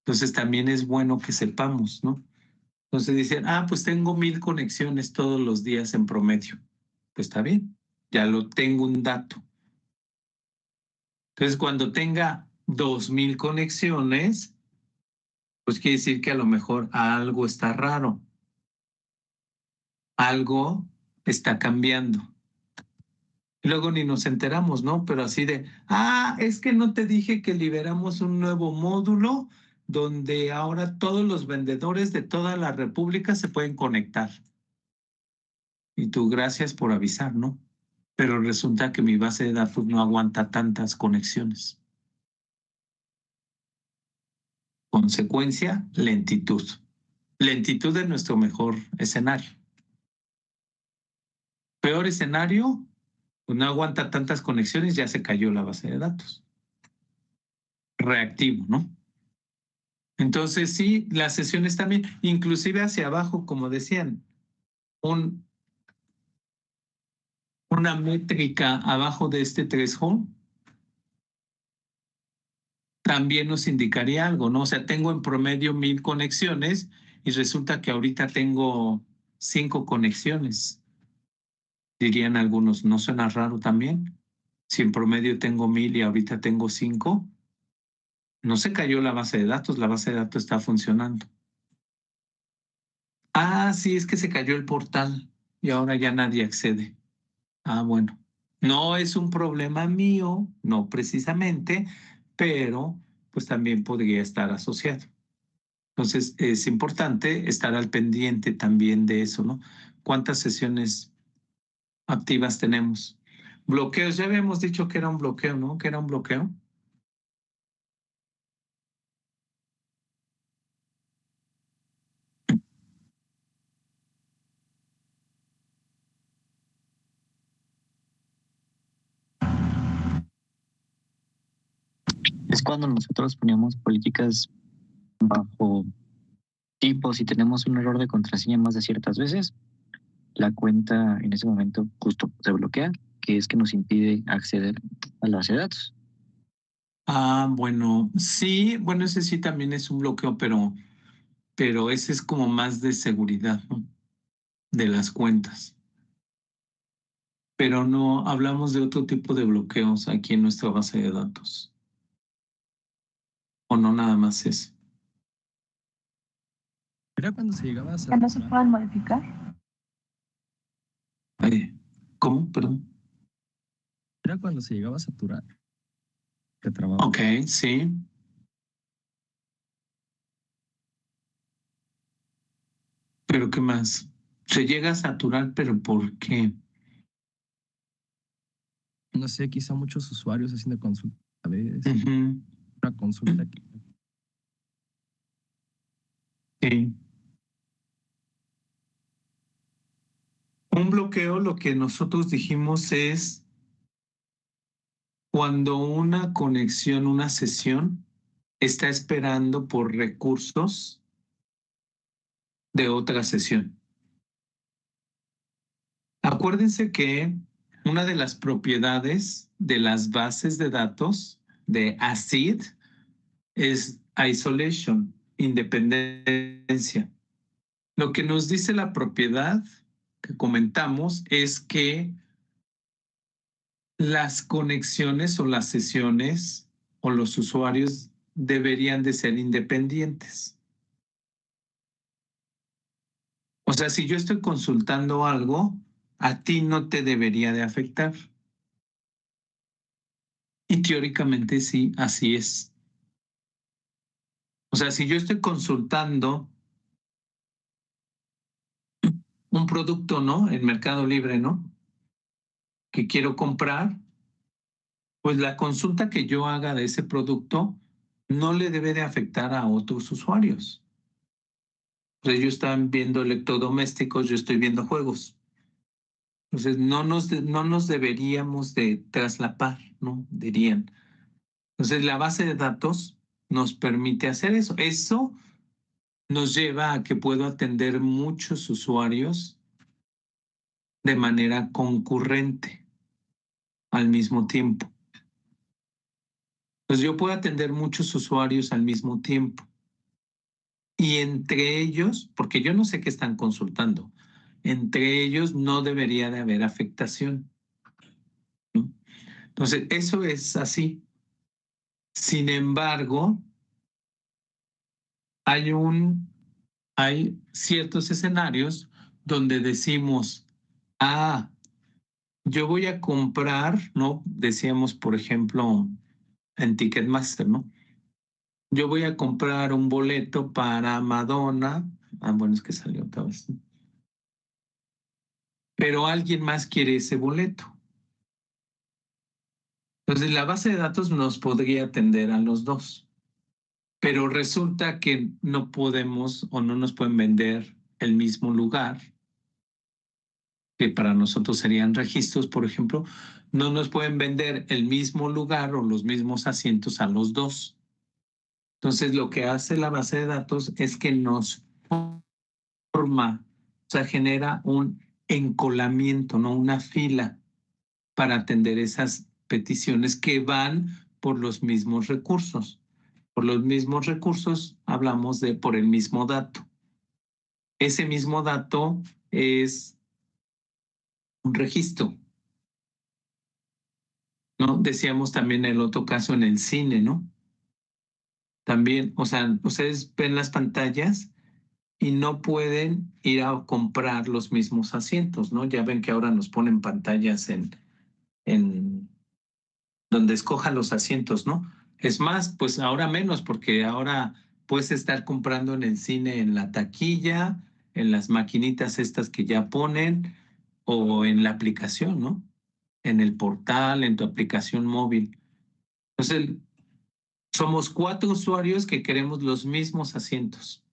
Entonces también es bueno que sepamos, ¿no? Entonces dicen, pues tengo 1000 conexiones todos los días en promedio. Pues está bien, ya lo tengo un dato. Entonces cuando tenga 2000 conexiones, pues quiere decir que a lo mejor algo está raro, algo está cambiando. Y luego ni nos enteramos, ¿no? Pero así de, es que no te dije que liberamos un nuevo módulo donde ahora todos los vendedores de toda la República se pueden conectar. Y tú, gracias por avisar, ¿no? Pero resulta que mi base de datos no aguanta tantas conexiones. Consecuencia, lentitud. Lentitud es nuestro mejor escenario. Peor escenario, pues no aguanta tantas conexiones, ya se cayó la base de datos. Reactivo, ¿no? Entonces sí, las sesiones también, inclusive hacia abajo, como decían, una métrica abajo de este threshold también nos indicaría algo, ¿no? O sea, tengo en promedio 1000 conexiones y resulta que ahorita tengo 5 conexiones. Dirían algunos, ¿no suena raro también? Si en promedio tengo 1000 y ahorita tengo 5, no se cayó la base de datos, la base de datos está funcionando. Sí, es que se cayó el portal y ahora ya nadie accede. Bueno, no es un problema mío, no precisamente, pero pues también podría estar asociado. Entonces, es importante estar al pendiente también de eso, ¿no? ¿Cuántas sesiones activas tenemos? Bloqueos, ya habíamos dicho que era un bloqueo, ¿no? Que era un bloqueo. Es cuando nosotros poníamos políticas bajo tipo, si tenemos un error de contraseña más de ciertas veces, la cuenta en ese momento justo se bloquea, que es que nos impide acceder a la base de datos. Bueno, sí, bueno, ese sí también es un bloqueo, pero ese es como más de seguridad, ¿no? De las cuentas. Pero no hablamos de otro tipo de bloqueos aquí en nuestra base de datos. O no nada más es. Era cuando se llegaba a ¿Ya no se pueden modificar? ¿Cómo? Perdón. Era cuando se llegaba a saturar. Que trabajo. Ok, sí. ¿Pero qué más? Se llega a saturar, pero ¿por qué? No sé, quizá muchos usuarios haciendo consulta a veces. Ujú. Una consulta que Sí. Un bloqueo, lo que nosotros dijimos es cuando una conexión, una sesión, está esperando por recursos de otra sesión. Acuérdense que una de las propiedades de las bases de datos de ACID es isolation, independencia. Lo que nos dice la propiedad que comentamos es que las conexiones o las sesiones o los usuarios deberían de ser independientes. O sea, si yo estoy consultando algo, a ti no te debería de afectar. Y teóricamente sí, así es. O sea, si yo estoy consultando un producto, ¿no? En Mercado Libre, ¿no? Que quiero comprar, pues la consulta que yo haga de ese producto no le debe de afectar a otros usuarios. O sea, ellos están viendo electrodomésticos, yo estoy viendo juegos. Entonces, no nos deberíamos de traslapar, ¿no? Dirían. Entonces, la base de datos nos permite hacer eso. Eso nos lleva a que puedo atender muchos usuarios de manera concurrente al mismo tiempo. Entonces, yo puedo atender muchos usuarios al mismo tiempo. Y entre ellos, porque yo no sé qué están consultando, entre ellos no debería de haber afectación, ¿no? Entonces, eso es así. Sin embargo, hay ciertos escenarios donde decimos, yo voy a comprar, ¿no? Decíamos, por ejemplo, en Ticketmaster, ¿no? Yo voy a comprar un boleto para Madonna. Bueno, es que salió otra vez, ¿no? Pero alguien más quiere ese boleto. Entonces, la base de datos nos podría atender a los dos, pero resulta que no podemos o no nos pueden vender el mismo lugar, que para nosotros serían registros, por ejemplo, no nos pueden vender el mismo lugar o los mismos asientos a los dos. Entonces, lo que hace la base de datos es que nos forma, o sea, genera un encolamiento, ¿no? Una fila para atender esas peticiones que van por los mismos recursos. Por los mismos recursos hablamos de por el mismo dato. Ese mismo dato es un registro, ¿no? Decíamos también el otro caso en el cine, ¿no? También, o sea, ustedes ven las pantallas y no pueden ir a comprar los mismos asientos, ¿no? Ya ven que ahora nos ponen pantallas en donde escojan los asientos, ¿no? Es más, pues ahora menos, porque ahora puedes estar comprando en el cine en la taquilla, en las maquinitas estas que ya ponen, o en la aplicación, ¿no? En el portal, en tu aplicación móvil. Entonces, somos 4 usuarios que queremos los mismos asientos.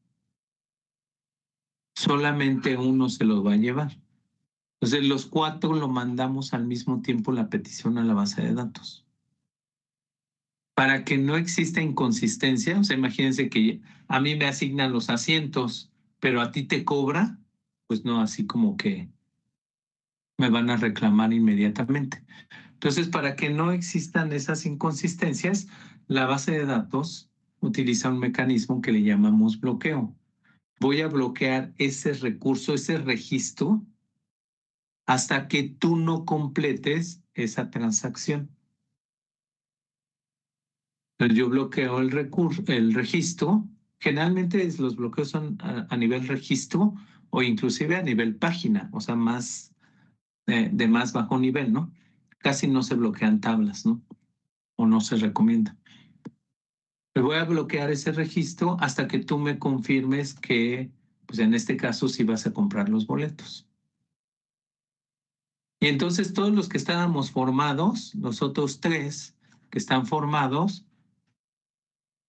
Solamente uno se los va a llevar. Entonces, los 4 lo mandamos al mismo tiempo la petición a la base de datos. para que no exista inconsistencia. O sea, imagínense que a mí me asignan los asientos, pero a ti te cobra, pues no, así como que me van a reclamar inmediatamente. Entonces, para que no existan esas inconsistencias, la base de datos utiliza un mecanismo que le llamamos bloqueo. Voy a bloquear ese recurso, ese registro, hasta que tú no completes esa transacción. Entonces, yo bloqueo el registro. Generalmente los bloqueos son a nivel registro o inclusive a nivel página, o sea, más de más bajo nivel, ¿no? Casi no se bloquean tablas, ¿no? O no se recomienda. Le voy a bloquear ese registro hasta que tú me confirmes que, pues en este caso, sí vas a comprar los boletos. Y entonces todos los que estábamos formados, los otros 3 que están formados,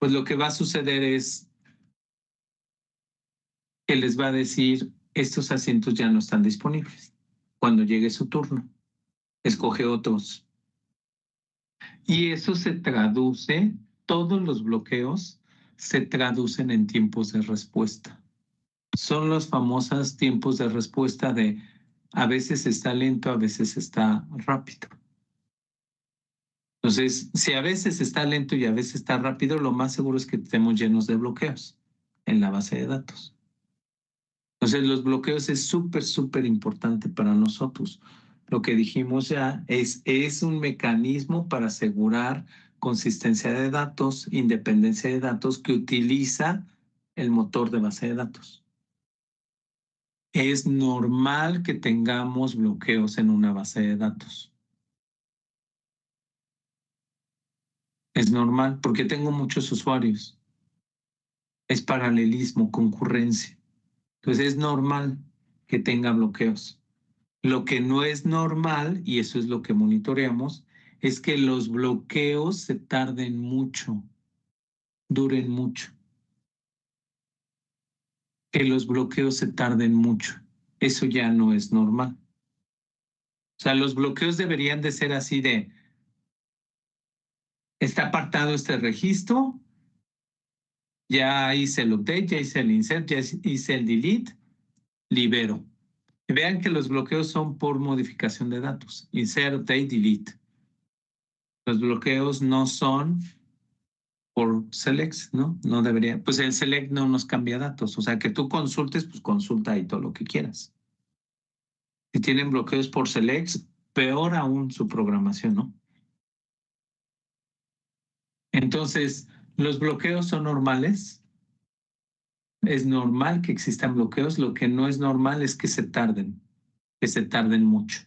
pues lo que va a suceder es que les va a decir, estos asientos ya no están disponibles. Cuando llegue su turno, escoge otros. Y eso se traduce, todos los bloqueos se traducen en tiempos de respuesta. Son los famosos tiempos de respuesta de a veces está lento, a veces está rápido. Entonces, si a veces está lento y a veces está rápido, lo más seguro es que estemos llenos de bloqueos en la base de datos. Entonces, los bloqueos es súper importante para nosotros. Lo que dijimos ya es un mecanismo para asegurar consistencia de datos, independencia de datos que utiliza el motor de base de datos. Es normal que tengamos bloqueos en una base de datos. Es normal porque tengo muchos usuarios. Es paralelismo, concurrencia. Entonces es normal que tenga bloqueos. Lo que no es normal, y eso es lo que monitoreamos, es que los bloqueos se tarden mucho, duren mucho. Que los bloqueos se tarden mucho. Eso ya no es normal. O sea, los bloqueos deberían de ser así de, está apartado este registro, ya hice el update, ya hice el insert, ya hice el delete, libero. Vean que los bloqueos son por modificación de datos. Insert, update, delete. Los bloqueos no son por selects, ¿no? No debería. Pues el select no nos cambia datos. O sea, que tú consultes, pues consulta ahí todo lo que quieras. Si tienen bloqueos por selects, peor aún su programación, ¿no? Entonces, los bloqueos son normales. Es normal que existan bloqueos. Lo que no es normal es que se tarden mucho.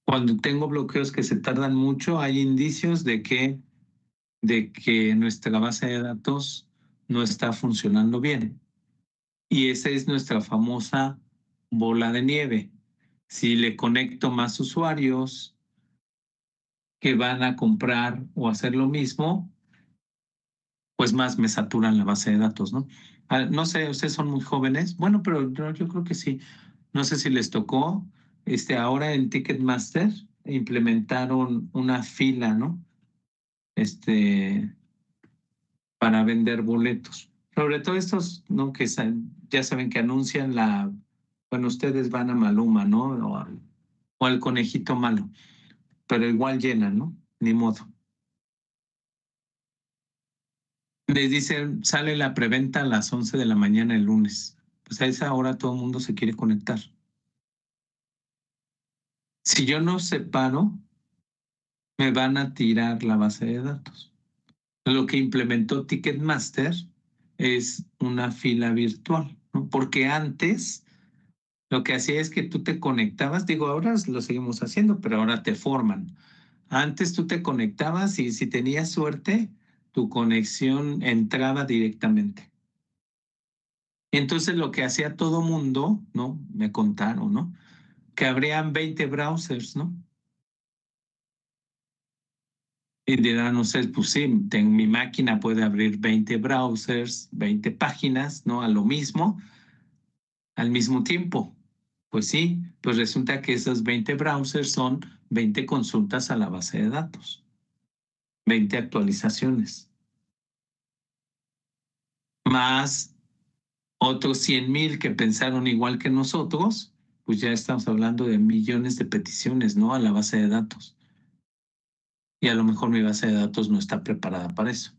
Cuando tengo bloqueos que se tardan mucho, hay indicios de que nuestra base de datos no está funcionando bien. Y esa es nuestra famosa bola de nieve. Si le conecto más usuarios que van a comprar o hacer lo mismo, pues más me saturan la base de datos, ¿no? No sé, ustedes son muy jóvenes. Bueno, pero yo creo que sí. No sé si les tocó. Ahora en Ticketmaster implementaron una fila, ¿no? Para vender boletos. Sobre todo estos, ¿no? Que ya saben que anuncian bueno, ustedes van a Maluma, ¿no? O al conejito malo, pero igual llenan, ¿no? Ni modo. Les dicen, sale la preventa a las 11 de la mañana el lunes. Pues a esa hora todo el mundo se quiere conectar. Si yo no separo, me van a tirar la base de datos. Lo que implementó Ticketmaster es una fila virtual, ¿no? Porque antes lo que hacía es que tú te conectabas, digo, ahora lo seguimos haciendo, pero ahora te forman. Antes tú te conectabas y si tenías suerte, tu conexión entraba directamente. Y entonces lo que hacía todo mundo, ¿no? Me contaron, ¿no? Que habrían 20 browsers, ¿no? Y dirán ustedes, pues sí, mi máquina puede abrir 20 browsers, 20 páginas, ¿no? A lo mismo, al mismo tiempo. Pues sí, pues resulta que esos 20 browsers son 20 consultas a la base de datos, 20 actualizaciones, más otros 100,000 que pensaron igual que nosotros, pues ya estamos hablando de millones de peticiones, ¿no? A la base de datos. Y a lo mejor mi base de datos no está preparada para eso.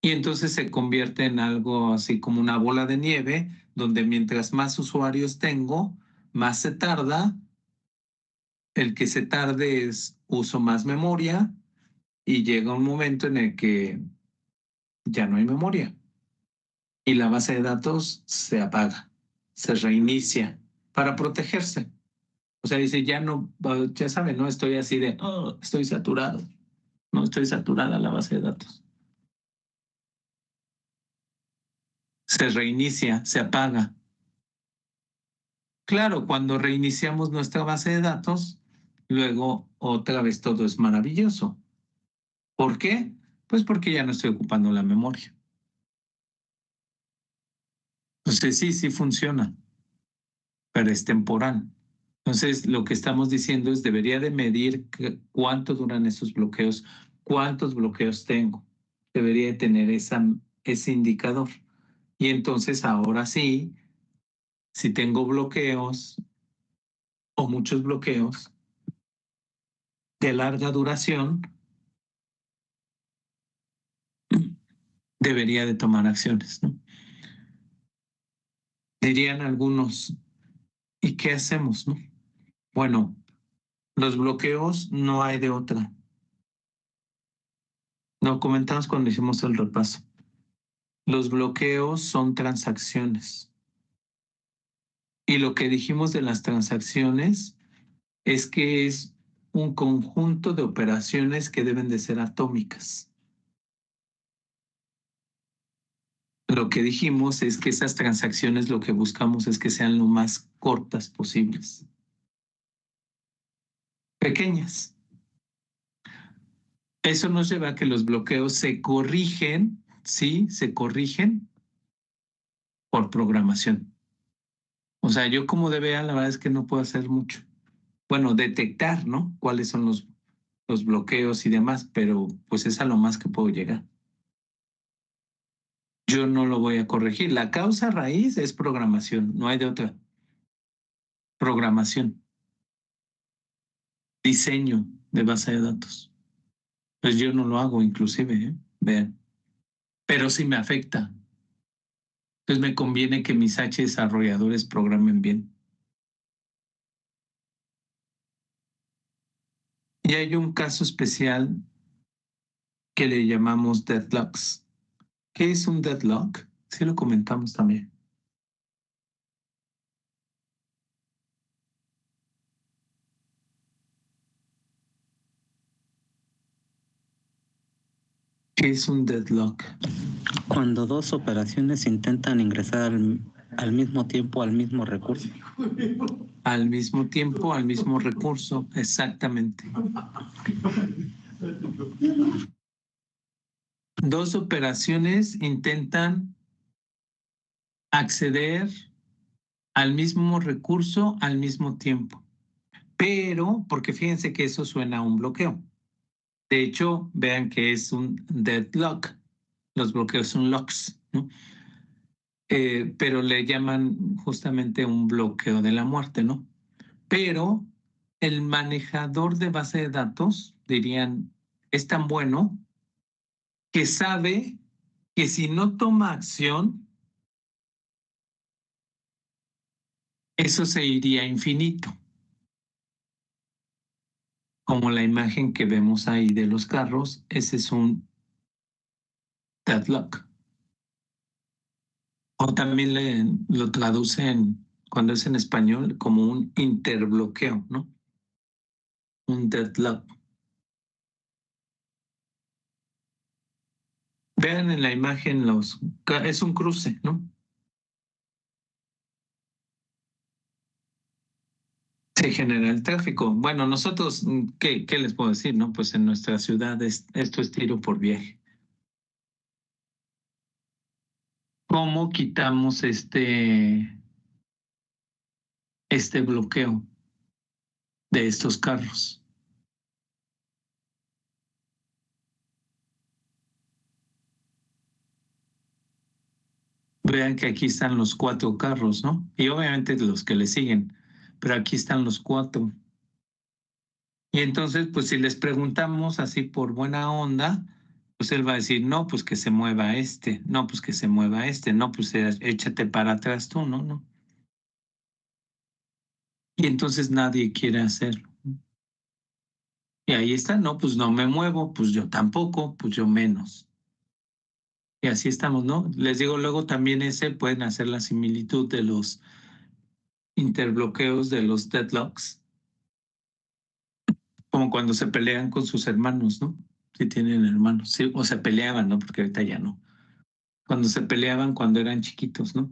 Y entonces se convierte en algo así como una bola de nieve, donde mientras más usuarios tengo, más se tarda. El que se tarde es uso más memoria y llega un momento en el que ya no hay memoria y la base de datos se apaga, se reinicia para protegerse. O sea, dice, ya no, ya saben, no estoy así de, oh, estoy saturado, no estoy saturada la base de datos. Se reinicia, se apaga. Claro, cuando reiniciamos nuestra base de datos, luego otra vez todo es maravilloso. ¿Por qué? Pues porque ya no estoy ocupando la memoria. Entonces sí funciona, pero es temporal. Entonces lo que estamos diciendo es debería de medir cuánto duran esos bloqueos, cuántos bloqueos tengo. Debería de tener ese indicador. Y entonces ahora sí, si tengo bloqueos o muchos bloqueos de larga duración, debería de tomar acciones, ¿no? Dirían algunos, ¿y qué hacemos, no? Bueno, los bloqueos no hay de otra. Lo comentamos cuando hicimos el repaso. Los bloqueos son transacciones. Y lo que dijimos de las transacciones es que es un conjunto de operaciones que deben de ser atómicas. Lo que dijimos es que esas transacciones lo que buscamos es que sean lo más cortas posibles. Pequeñas. Eso nos lleva a que los bloqueos se corrigen, ¿sí? Se corrigen por programación. O sea, yo como DBA la verdad es que no puedo hacer mucho. Bueno, detectar, ¿no? Cuáles son los bloqueos y demás, pero pues es a lo más que puedo llegar. Yo no lo voy a corregir. La causa raíz es programación, no hay de otra. Programación, diseño de base de datos. Pues yo no lo hago inclusive, ¿eh? Vean. Pero sí me afecta. Entonces me conviene que mis H desarrolladores programen bien. Y hay un caso especial que le llamamos deadlocks. ¿Qué es un deadlock? Sí lo comentamos también. ¿Qué es un deadlock? Cuando dos operaciones intentan ingresar al mismo tiempo al mismo recurso. Al mismo tiempo, al mismo recurso, exactamente. Dos operaciones intentan acceder al mismo recurso al mismo tiempo, pero porque fíjense que eso suena a un bloqueo. De hecho, vean que es un deadlock. Los bloqueos son locks, ¿no? Pero le llaman justamente un bloqueo de la muerte, ¿no? Pero el manejador de base de datos, dirían, es tan bueno que sabe que si no toma acción, eso se iría a infinito. Como la imagen que vemos ahí de los carros, ese es un deadlock. O también lo traducen cuando es en español como un interbloqueo, ¿no? Un deadlock. Vean en la imagen es un cruce, ¿no? Se genera el tráfico. Bueno, nosotros, ¿qué les puedo decir, no? Pues en nuestra ciudad esto es tiro por viaje. ¿Cómo quitamos este bloqueo de estos carros. Vean que aquí están los 4 carros, ¿no? Y obviamente los que le siguen, pero aquí están los 4. Y entonces, pues si les preguntamos así por buena onda, pues él va a decir, no, pues que se mueva este, no, pues que se mueva este, no, pues échate para atrás tú, ¿no? No. Y entonces nadie quiere hacerlo. Y ahí está, no, pues no me muevo, pues yo tampoco, pues yo menos. Y así estamos, ¿no? Les digo, luego también pueden hacer la similitud de los interbloqueos, de los deadlocks, como cuando se pelean con sus hermanos, ¿no? Si tienen hermanos, sí, o se peleaban, ¿no? Porque ahorita ya no. Cuando se peleaban cuando eran chiquitos, ¿no?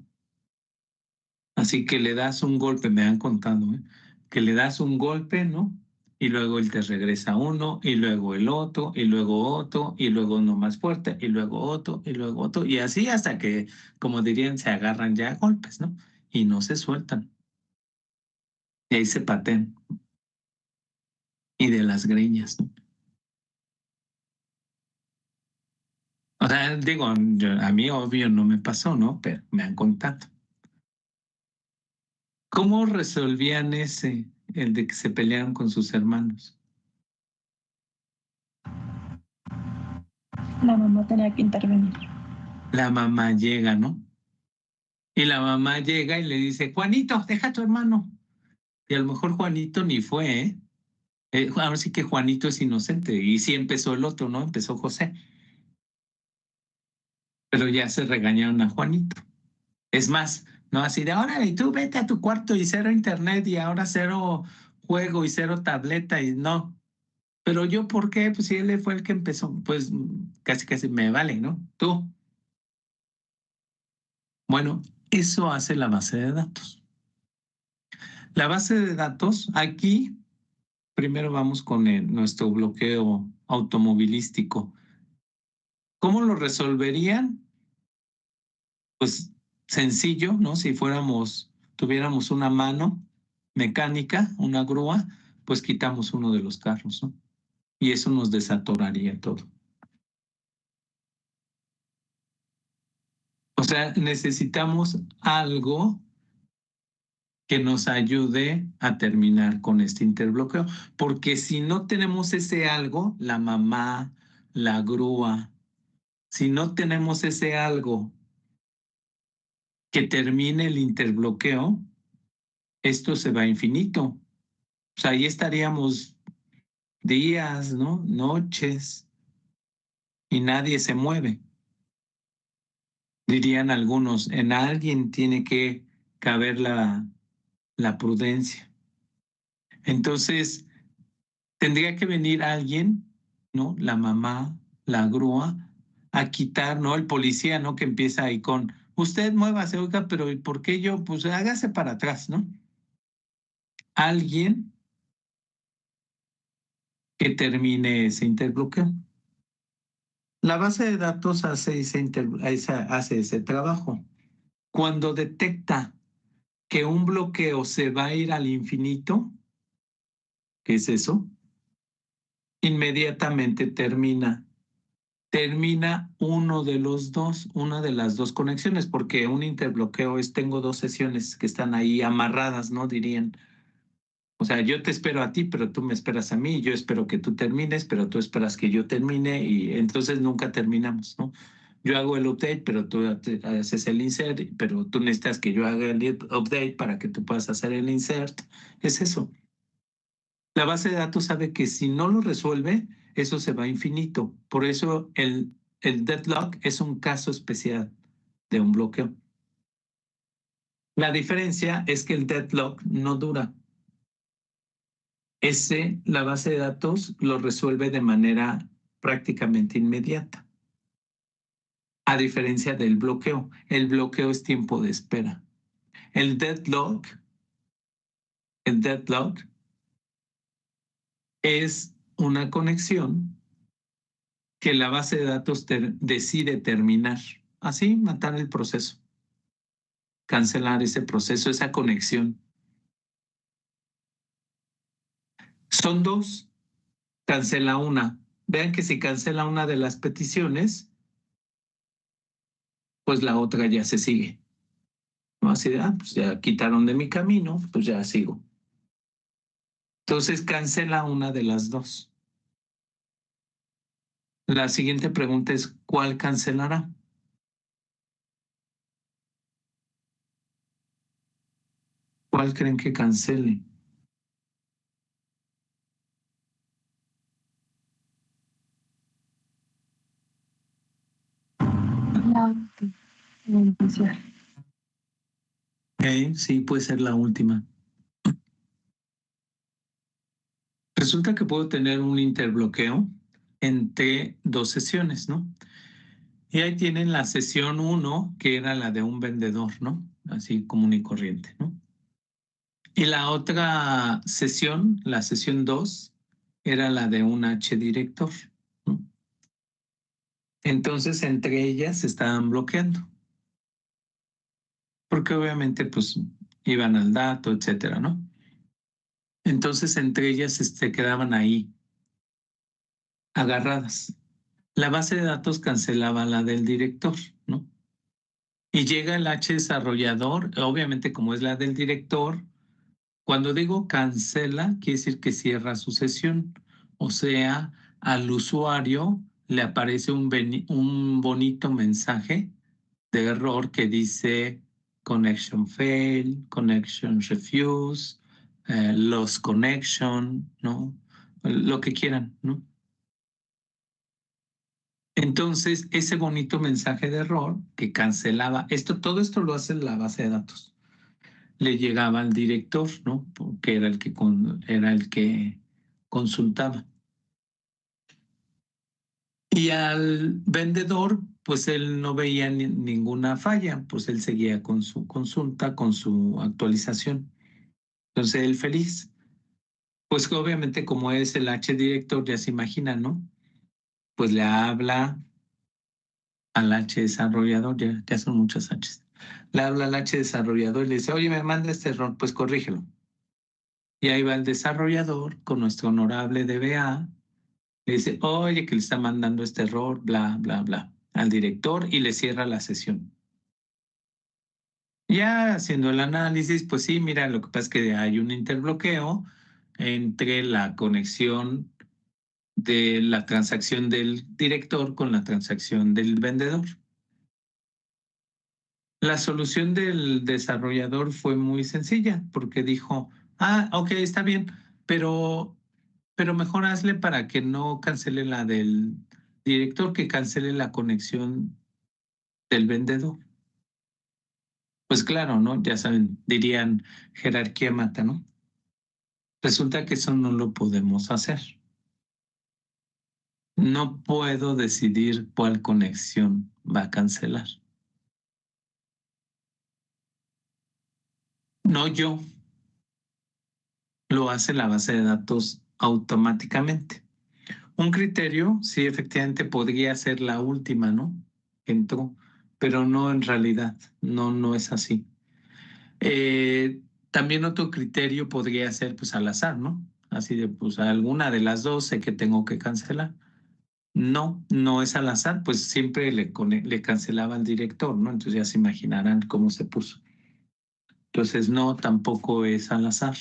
Así que le das un golpe, me han contado, ¿eh? Que le das un golpe, ¿no? Y luego él te regresa uno, y luego el otro, y luego otro, y luego uno más fuerte, y luego otro, y luego otro, y así hasta que, como dirían, se agarran ya a golpes, ¿no? Y no se sueltan. Y ahí se patean. Y de las greñas, ¿no? O sea, digo, a mí obvio no me pasó, ¿no? Pero me han contado. ¿Cómo resolvían el de que se pelearon con sus hermanos? La mamá tenía que intervenir. La mamá llega, ¿no? Y la mamá llega y le dice, Juanito, deja a tu hermano. Y a lo mejor Juanito ni fue, ¿eh? Ahora sí que Juanito es inocente. Y sí empezó el otro, ¿no? Empezó José. Pero ya se regañaron a Juanito. Es más, no así de, órale, y tú vete a tu cuarto y cero internet y ahora cero juego y cero tableta y no. Pero yo, ¿por qué? Pues si él fue el que empezó, pues casi casi me vale, ¿no? Tú. Bueno, eso hace la base de datos. La base de datos, aquí primero vamos con nuestro bloqueo automovilístico. ¿Cómo lo resolverían? Pues sencillo, ¿no? Si tuviéramos una mano mecánica, una grúa, pues quitamos uno de los carros, ¿no? Y eso nos desatoraría todo. O sea, necesitamos algo que nos ayude a terminar con este interbloqueo, porque si no tenemos ese algo, la mamá, la grúa, si no tenemos ese algo que termine el interbloqueo, esto se va a infinito. O sea, ahí estaríamos días, ¿no? Noches, y nadie se mueve. Dirían algunos, en alguien tiene que caber la prudencia. Entonces, tendría que venir alguien, ¿no? La mamá, la grúa, a quitar, ¿no? El policía, ¿no? Que empieza ahí con, usted muévase, oiga, pero ¿por qué yo? Pues hágase para atrás, ¿no? Alguien que termine ese interbloqueo. La base de datos hace ese trabajo. Cuando detecta que un bloqueo se va a ir al infinito, ¿qué es eso? Inmediatamente termina uno de los dos, una de las dos conexiones, porque un interbloqueo es tengo dos sesiones que están ahí amarradas, ¿no? Dirían. O sea, yo te espero a ti, pero tú me esperas a mí, yo espero que tú termines, pero tú esperas que yo termine y entonces nunca terminamos, ¿no? Yo hago el update, pero tú haces el insert, pero tú necesitas que yo haga el update para que tú puedas hacer el insert. Es eso. La base de datos sabe que si no lo resuelve, eso se va a infinito. Por eso el deadlock es un caso especial de un bloqueo. La diferencia es que el deadlock no dura. La base de datos lo resuelve de manera prácticamente inmediata. A diferencia del bloqueo. El bloqueo es tiempo de espera. El deadlock es una conexión que la base de datos decide terminar. Así, matar el proceso. Cancelar ese proceso, esa conexión. Son dos, cancela una. Vean que si cancela una de las peticiones, pues la otra ya se sigue. ¿No? Así de, pues ya quitaron de mi camino, pues ya sigo. Entonces cancela una de las dos. La siguiente pregunta es, ¿cuál cancelará? ¿Cuál creen que cancele? La inicial. Sí, puede ser la última. Resulta que puedo tener un interbloqueo entre dos sesiones, ¿no? Y ahí tienen la sesión 1, que era la de un vendedor, ¿no? Así común y corriente, ¿no? Y la otra sesión, la sesión 2, era la de un H director, ¿no? Entonces, entre ellas se estaban bloqueando. Porque obviamente, pues, iban al dato, etcétera, ¿no? Entonces, entre ellas quedaban ahí, agarradas. La base de datos cancelaba la del director, ¿no? Y llega el H desarrollador, obviamente como es la del director, cuando digo cancela, quiere decir que cierra su sesión. O sea, al usuario le aparece un bonito mensaje de error que dice connection fail, connection refuse, lost connection, ¿no? Lo que quieran, ¿no? Entonces, ese bonito mensaje de error que cancelaba, todo esto lo hace la base de datos. Le llegaba al director, ¿no? Porque era el que consultaba. Y al vendedor, pues él no veía ninguna falla, pues él seguía con su consulta, con su actualización. Entonces él feliz. Pues que obviamente como es el H director, ya se imagina, ¿no? Pues le habla al H desarrollador, ya son muchas Hs. Le habla al H desarrollador y le dice, oye, me manda este error, pues corrígelo. Y ahí va el desarrollador con nuestro honorable DBA, le dice, oye, que le está mandando este error, bla, bla, bla, al director y le cierra la sesión. Ya haciendo el análisis, pues sí, mira, lo que pasa es que hay un interbloqueo entre la conexión de la transacción del director con la transacción del vendedor. La solución del desarrollador fue muy sencilla porque dijo, ok, está bien, pero mejor hazle para que no cancele la del director, que cancele la conexión del vendedor. Pues claro, ¿no? Ya saben, dirían jerarquía mata, ¿no? Resulta que eso no lo podemos hacer. No puedo decidir cuál conexión va a cancelar. No yo, lo hace la base de datos automáticamente. Un criterio, sí, efectivamente podría ser la última, ¿no? Entró, pero no en realidad, no es así. También otro criterio podría ser pues al azar, ¿no? Así de pues alguna de las dos sé que tengo que cancelar. No es al azar, pues siempre le cancelaba al director, ¿no? Entonces ya se imaginarán cómo se puso. Entonces no, tampoco es al azar.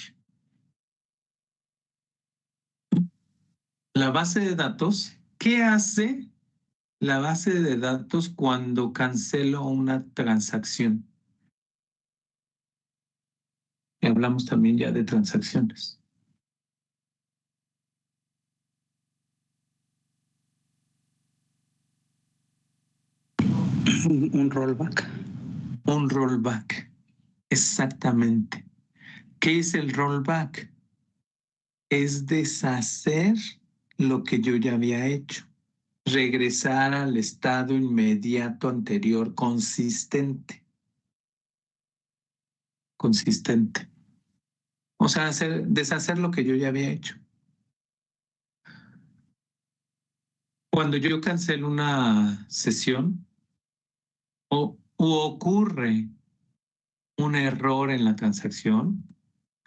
La base de datos, ¿qué hace la base de datos cuando cancelo una transacción? Y hablamos también ya de transacciones. Un rollback. Un rollback, exactamente. ¿Qué es el rollback? Es deshacer lo que yo ya había hecho, regresar al estado inmediato anterior consistente. Consistente. O sea, deshacer lo que yo ya había hecho. Cuando yo cancelo una sesión o ocurre un error en la transacción,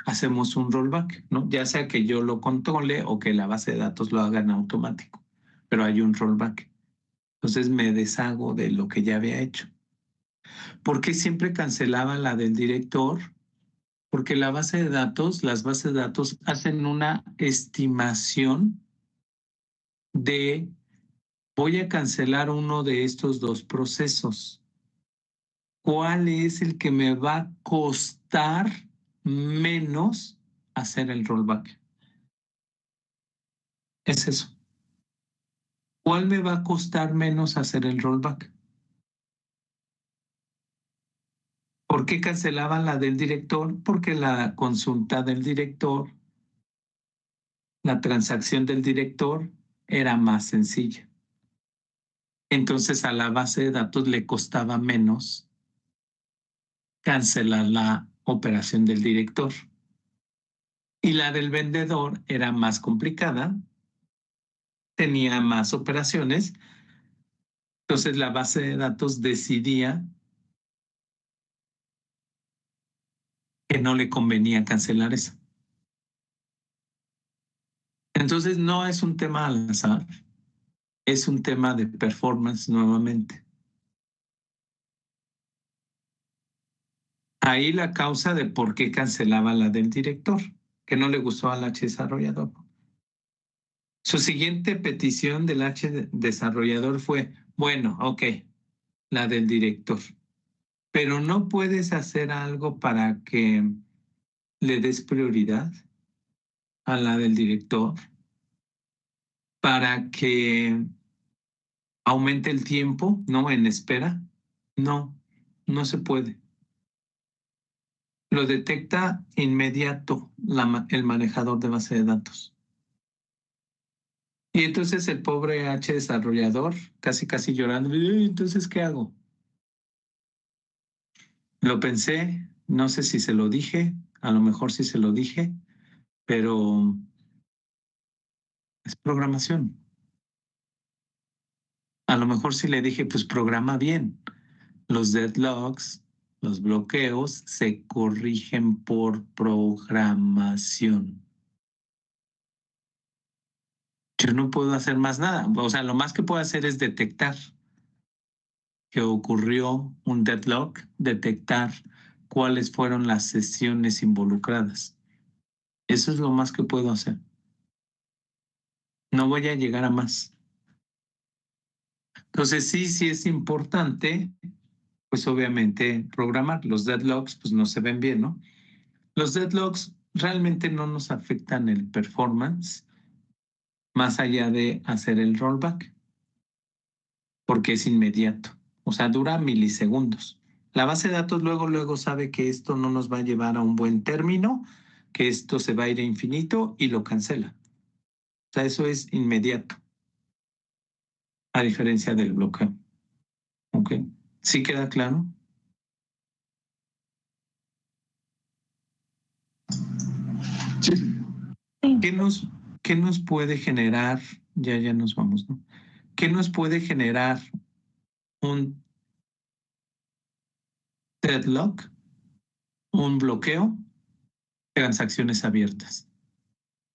hacemos un rollback, ¿no? Ya sea que yo lo controle o que la base de datos lo haga en automático, pero hay un rollback. Entonces me deshago de lo que ya había hecho. ¿Por qué siempre cancelaba la del director? Porque la base de datos, las bases de datos hacen una estimación de voy a cancelar uno de estos dos procesos. ¿Cuál es el que me va a costar menos hacer el rollback? Es eso. ¿Cuál me va a costar menos hacer el rollback? ¿Por qué cancelaban la del director? Porque la consulta del director, la transacción del director era más sencilla. Entonces a la base de datos le costaba menos cancelar la operación del director. Y la del vendedor era más complicada, tenía más operaciones, entonces la base de datos decidía que no le convenía cancelar eso. Entonces no es un tema al azar, es un tema de performance nuevamente. Ahí la causa de por qué cancelaba la del director, que no le gustó al H desarrollador. Su siguiente petición del H desarrollador fue, bueno, ok, la del director, pero no puedes hacer algo para que le des prioridad a la del director, para que aumente el tiempo, ¿no? En espera. No, no se puede. Lo detecta inmediato el manejador de base de datos. Y entonces el pobre H desarrollador, casi llorando, entonces, ¿qué hago? Lo pensé, no sé si se lo dije, a lo mejor sí se lo dije, pero es programación. A lo mejor sí le dije, pues programa bien. Los deadlocks, los bloqueos se corrigen por programación. Yo no puedo hacer más nada. O sea, lo más que puedo hacer es detectar que ocurrió un deadlock, detectar cuáles fueron las sesiones involucradas. Eso es lo más que puedo hacer. No voy a llegar a más. Entonces, sí es importante, pues obviamente programar. Los deadlocks, pues no se ven bien, ¿no? Los deadlocks realmente no nos afectan el performance más allá de hacer el rollback, porque es inmediato. O sea, dura milisegundos. La base de datos luego sabe que esto no nos va a llevar a un buen término, que esto se va a ir a infinito y lo cancela. O sea, eso es inmediato, a diferencia del bloqueo. ¿Ok? ¿Sí queda claro? Sí. ¿Qué nos puede generar? Ya nos vamos, ¿no? ¿Qué nos puede generar un deadlock, un bloqueo? Transacciones abiertas.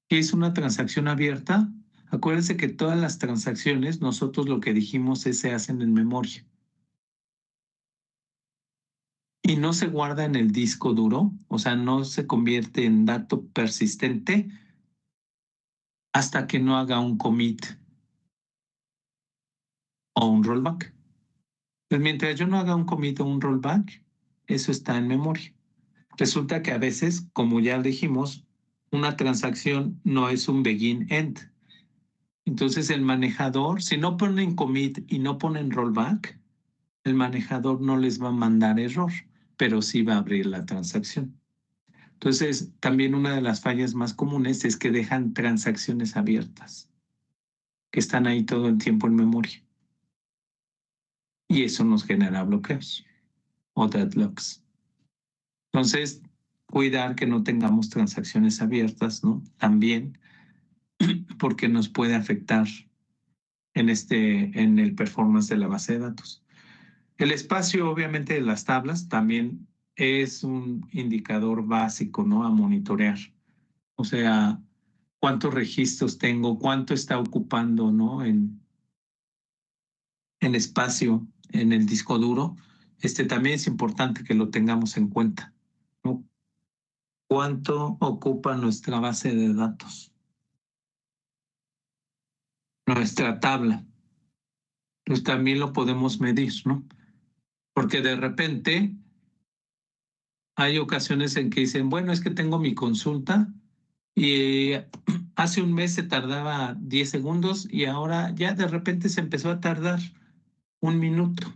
¿Qué es una transacción abierta? Acuérdense que todas las transacciones, nosotros lo que dijimos es se hacen en memoria. Y no se guarda en el disco duro, o sea, no se convierte en dato persistente hasta que no haga un commit o un rollback. Pues mientras yo no haga un commit o un rollback, eso está en memoria. Resulta que a veces, como ya dijimos, una transacción no es un begin-end. Entonces el manejador, si no ponen commit y no ponen rollback, el manejador no les va a mandar error, pero sí va a abrir la transacción. Entonces, también una de las fallas más comunes es que dejan transacciones abiertas, que están ahí todo el tiempo en memoria. Y eso nos genera bloqueos o deadlocks. Entonces, cuidar que no tengamos transacciones abiertas, ¿no? También, porque nos puede afectar en el performance de la base de datos. El espacio, obviamente, de las tablas también es un indicador básico, ¿no? A monitorear. O sea, cuántos registros tengo, cuánto está ocupando, ¿no? En espacio en el disco duro. También es importante que lo tengamos en cuenta, ¿no? ¿Cuánto ocupa nuestra base de datos? Nuestra tabla. Pues también lo podemos medir, ¿no? Porque de repente hay ocasiones en que dicen, bueno, es que tengo mi consulta y hace un mes se tardaba 10 segundos y ahora ya de repente se empezó a tardar 1 minuto.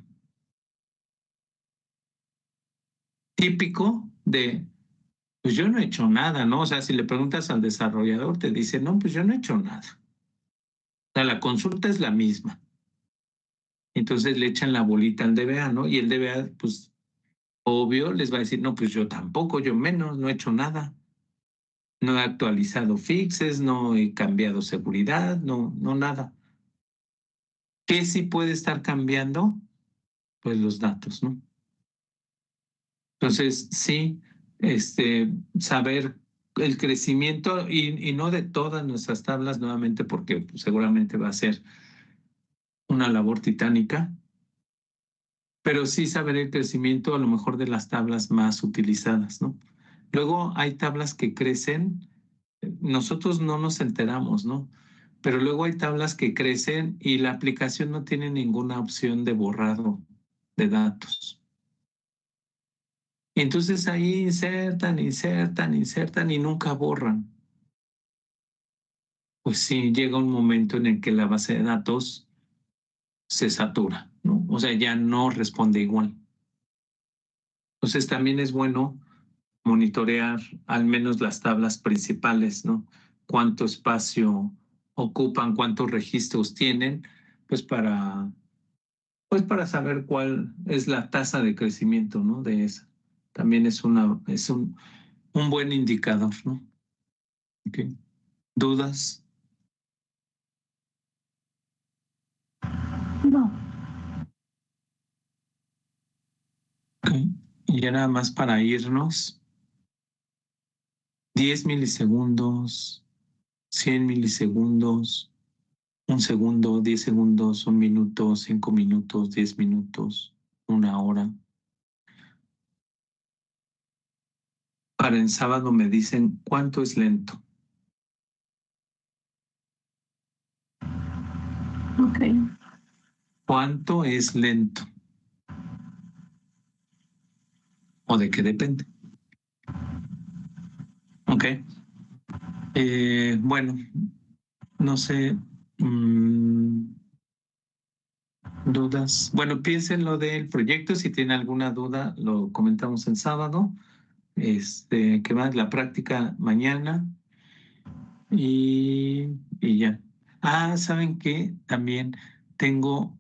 Típico de, pues yo no he hecho nada, ¿no? O sea, si le preguntas al desarrollador, te dice, no, pues yo no he hecho nada. O sea, la consulta es la misma. Entonces le echan la bolita al DBA, ¿no? Y el DBA, pues, obvio, les va a decir, no, pues yo tampoco, yo menos, no he hecho nada. No he actualizado fixes, no he cambiado seguridad, no nada. ¿Qué sí puede estar cambiando? Pues los datos, ¿no? Entonces, sí, saber el crecimiento y no de todas nuestras tablas nuevamente, porque seguramente va a ser una labor titánica, pero sí saber el crecimiento a lo mejor de las tablas más utilizadas, ¿no? Luego hay tablas que crecen, nosotros no nos enteramos, ¿no? Pero luego hay tablas que crecen y la aplicación no tiene ninguna opción de borrado de datos. Y entonces ahí insertan y nunca borran. Pues sí, llega un momento en el que la base de datos se satura, ¿no? O sea, ya no responde igual. Entonces también es bueno monitorear al menos las tablas principales, ¿no? Cuánto espacio ocupan, cuántos registros tienen, pues para saber cuál es la tasa de crecimiento, ¿no? De esa. También es un buen indicador, ¿no? Okay. ¿Dudas? No. Okay. Y ya nada más para irnos. 10 milisegundos, 100 milisegundos, 1 segundo, 10 segundos, 1 minuto, 5 minutos, 10 minutos, 1 hora. Para el sábado me dicen cuánto es lento. Ok. ¿Cuánto es lento? ¿O de qué depende? Ok. Bueno, no sé. ¿Dudas? Bueno, piensen lo del proyecto. Si tienen alguna duda, lo comentamos el sábado. ¿Qué más? La práctica mañana. Y ya. ¿Saben qué? También tengo.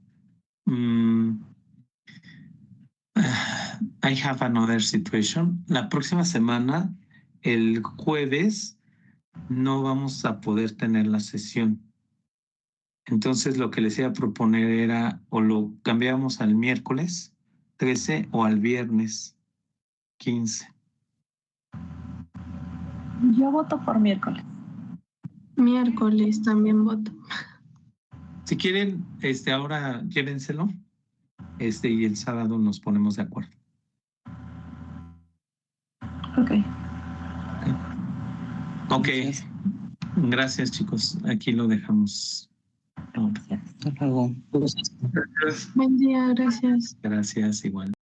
I have another situation. La próxima semana, el jueves, no vamos a poder tener la sesión. Entonces lo que les iba a proponer era o lo cambiamos al miércoles 13 o al viernes 15. Yo voto por miércoles. Miércoles también voto. Si quieren, ahora llévenselo. Y el sábado nos ponemos de acuerdo. Ok. Ok. Gracias, chicos. Aquí lo dejamos. Gracias. Hasta luego. Buen día, gracias. Gracias, igual.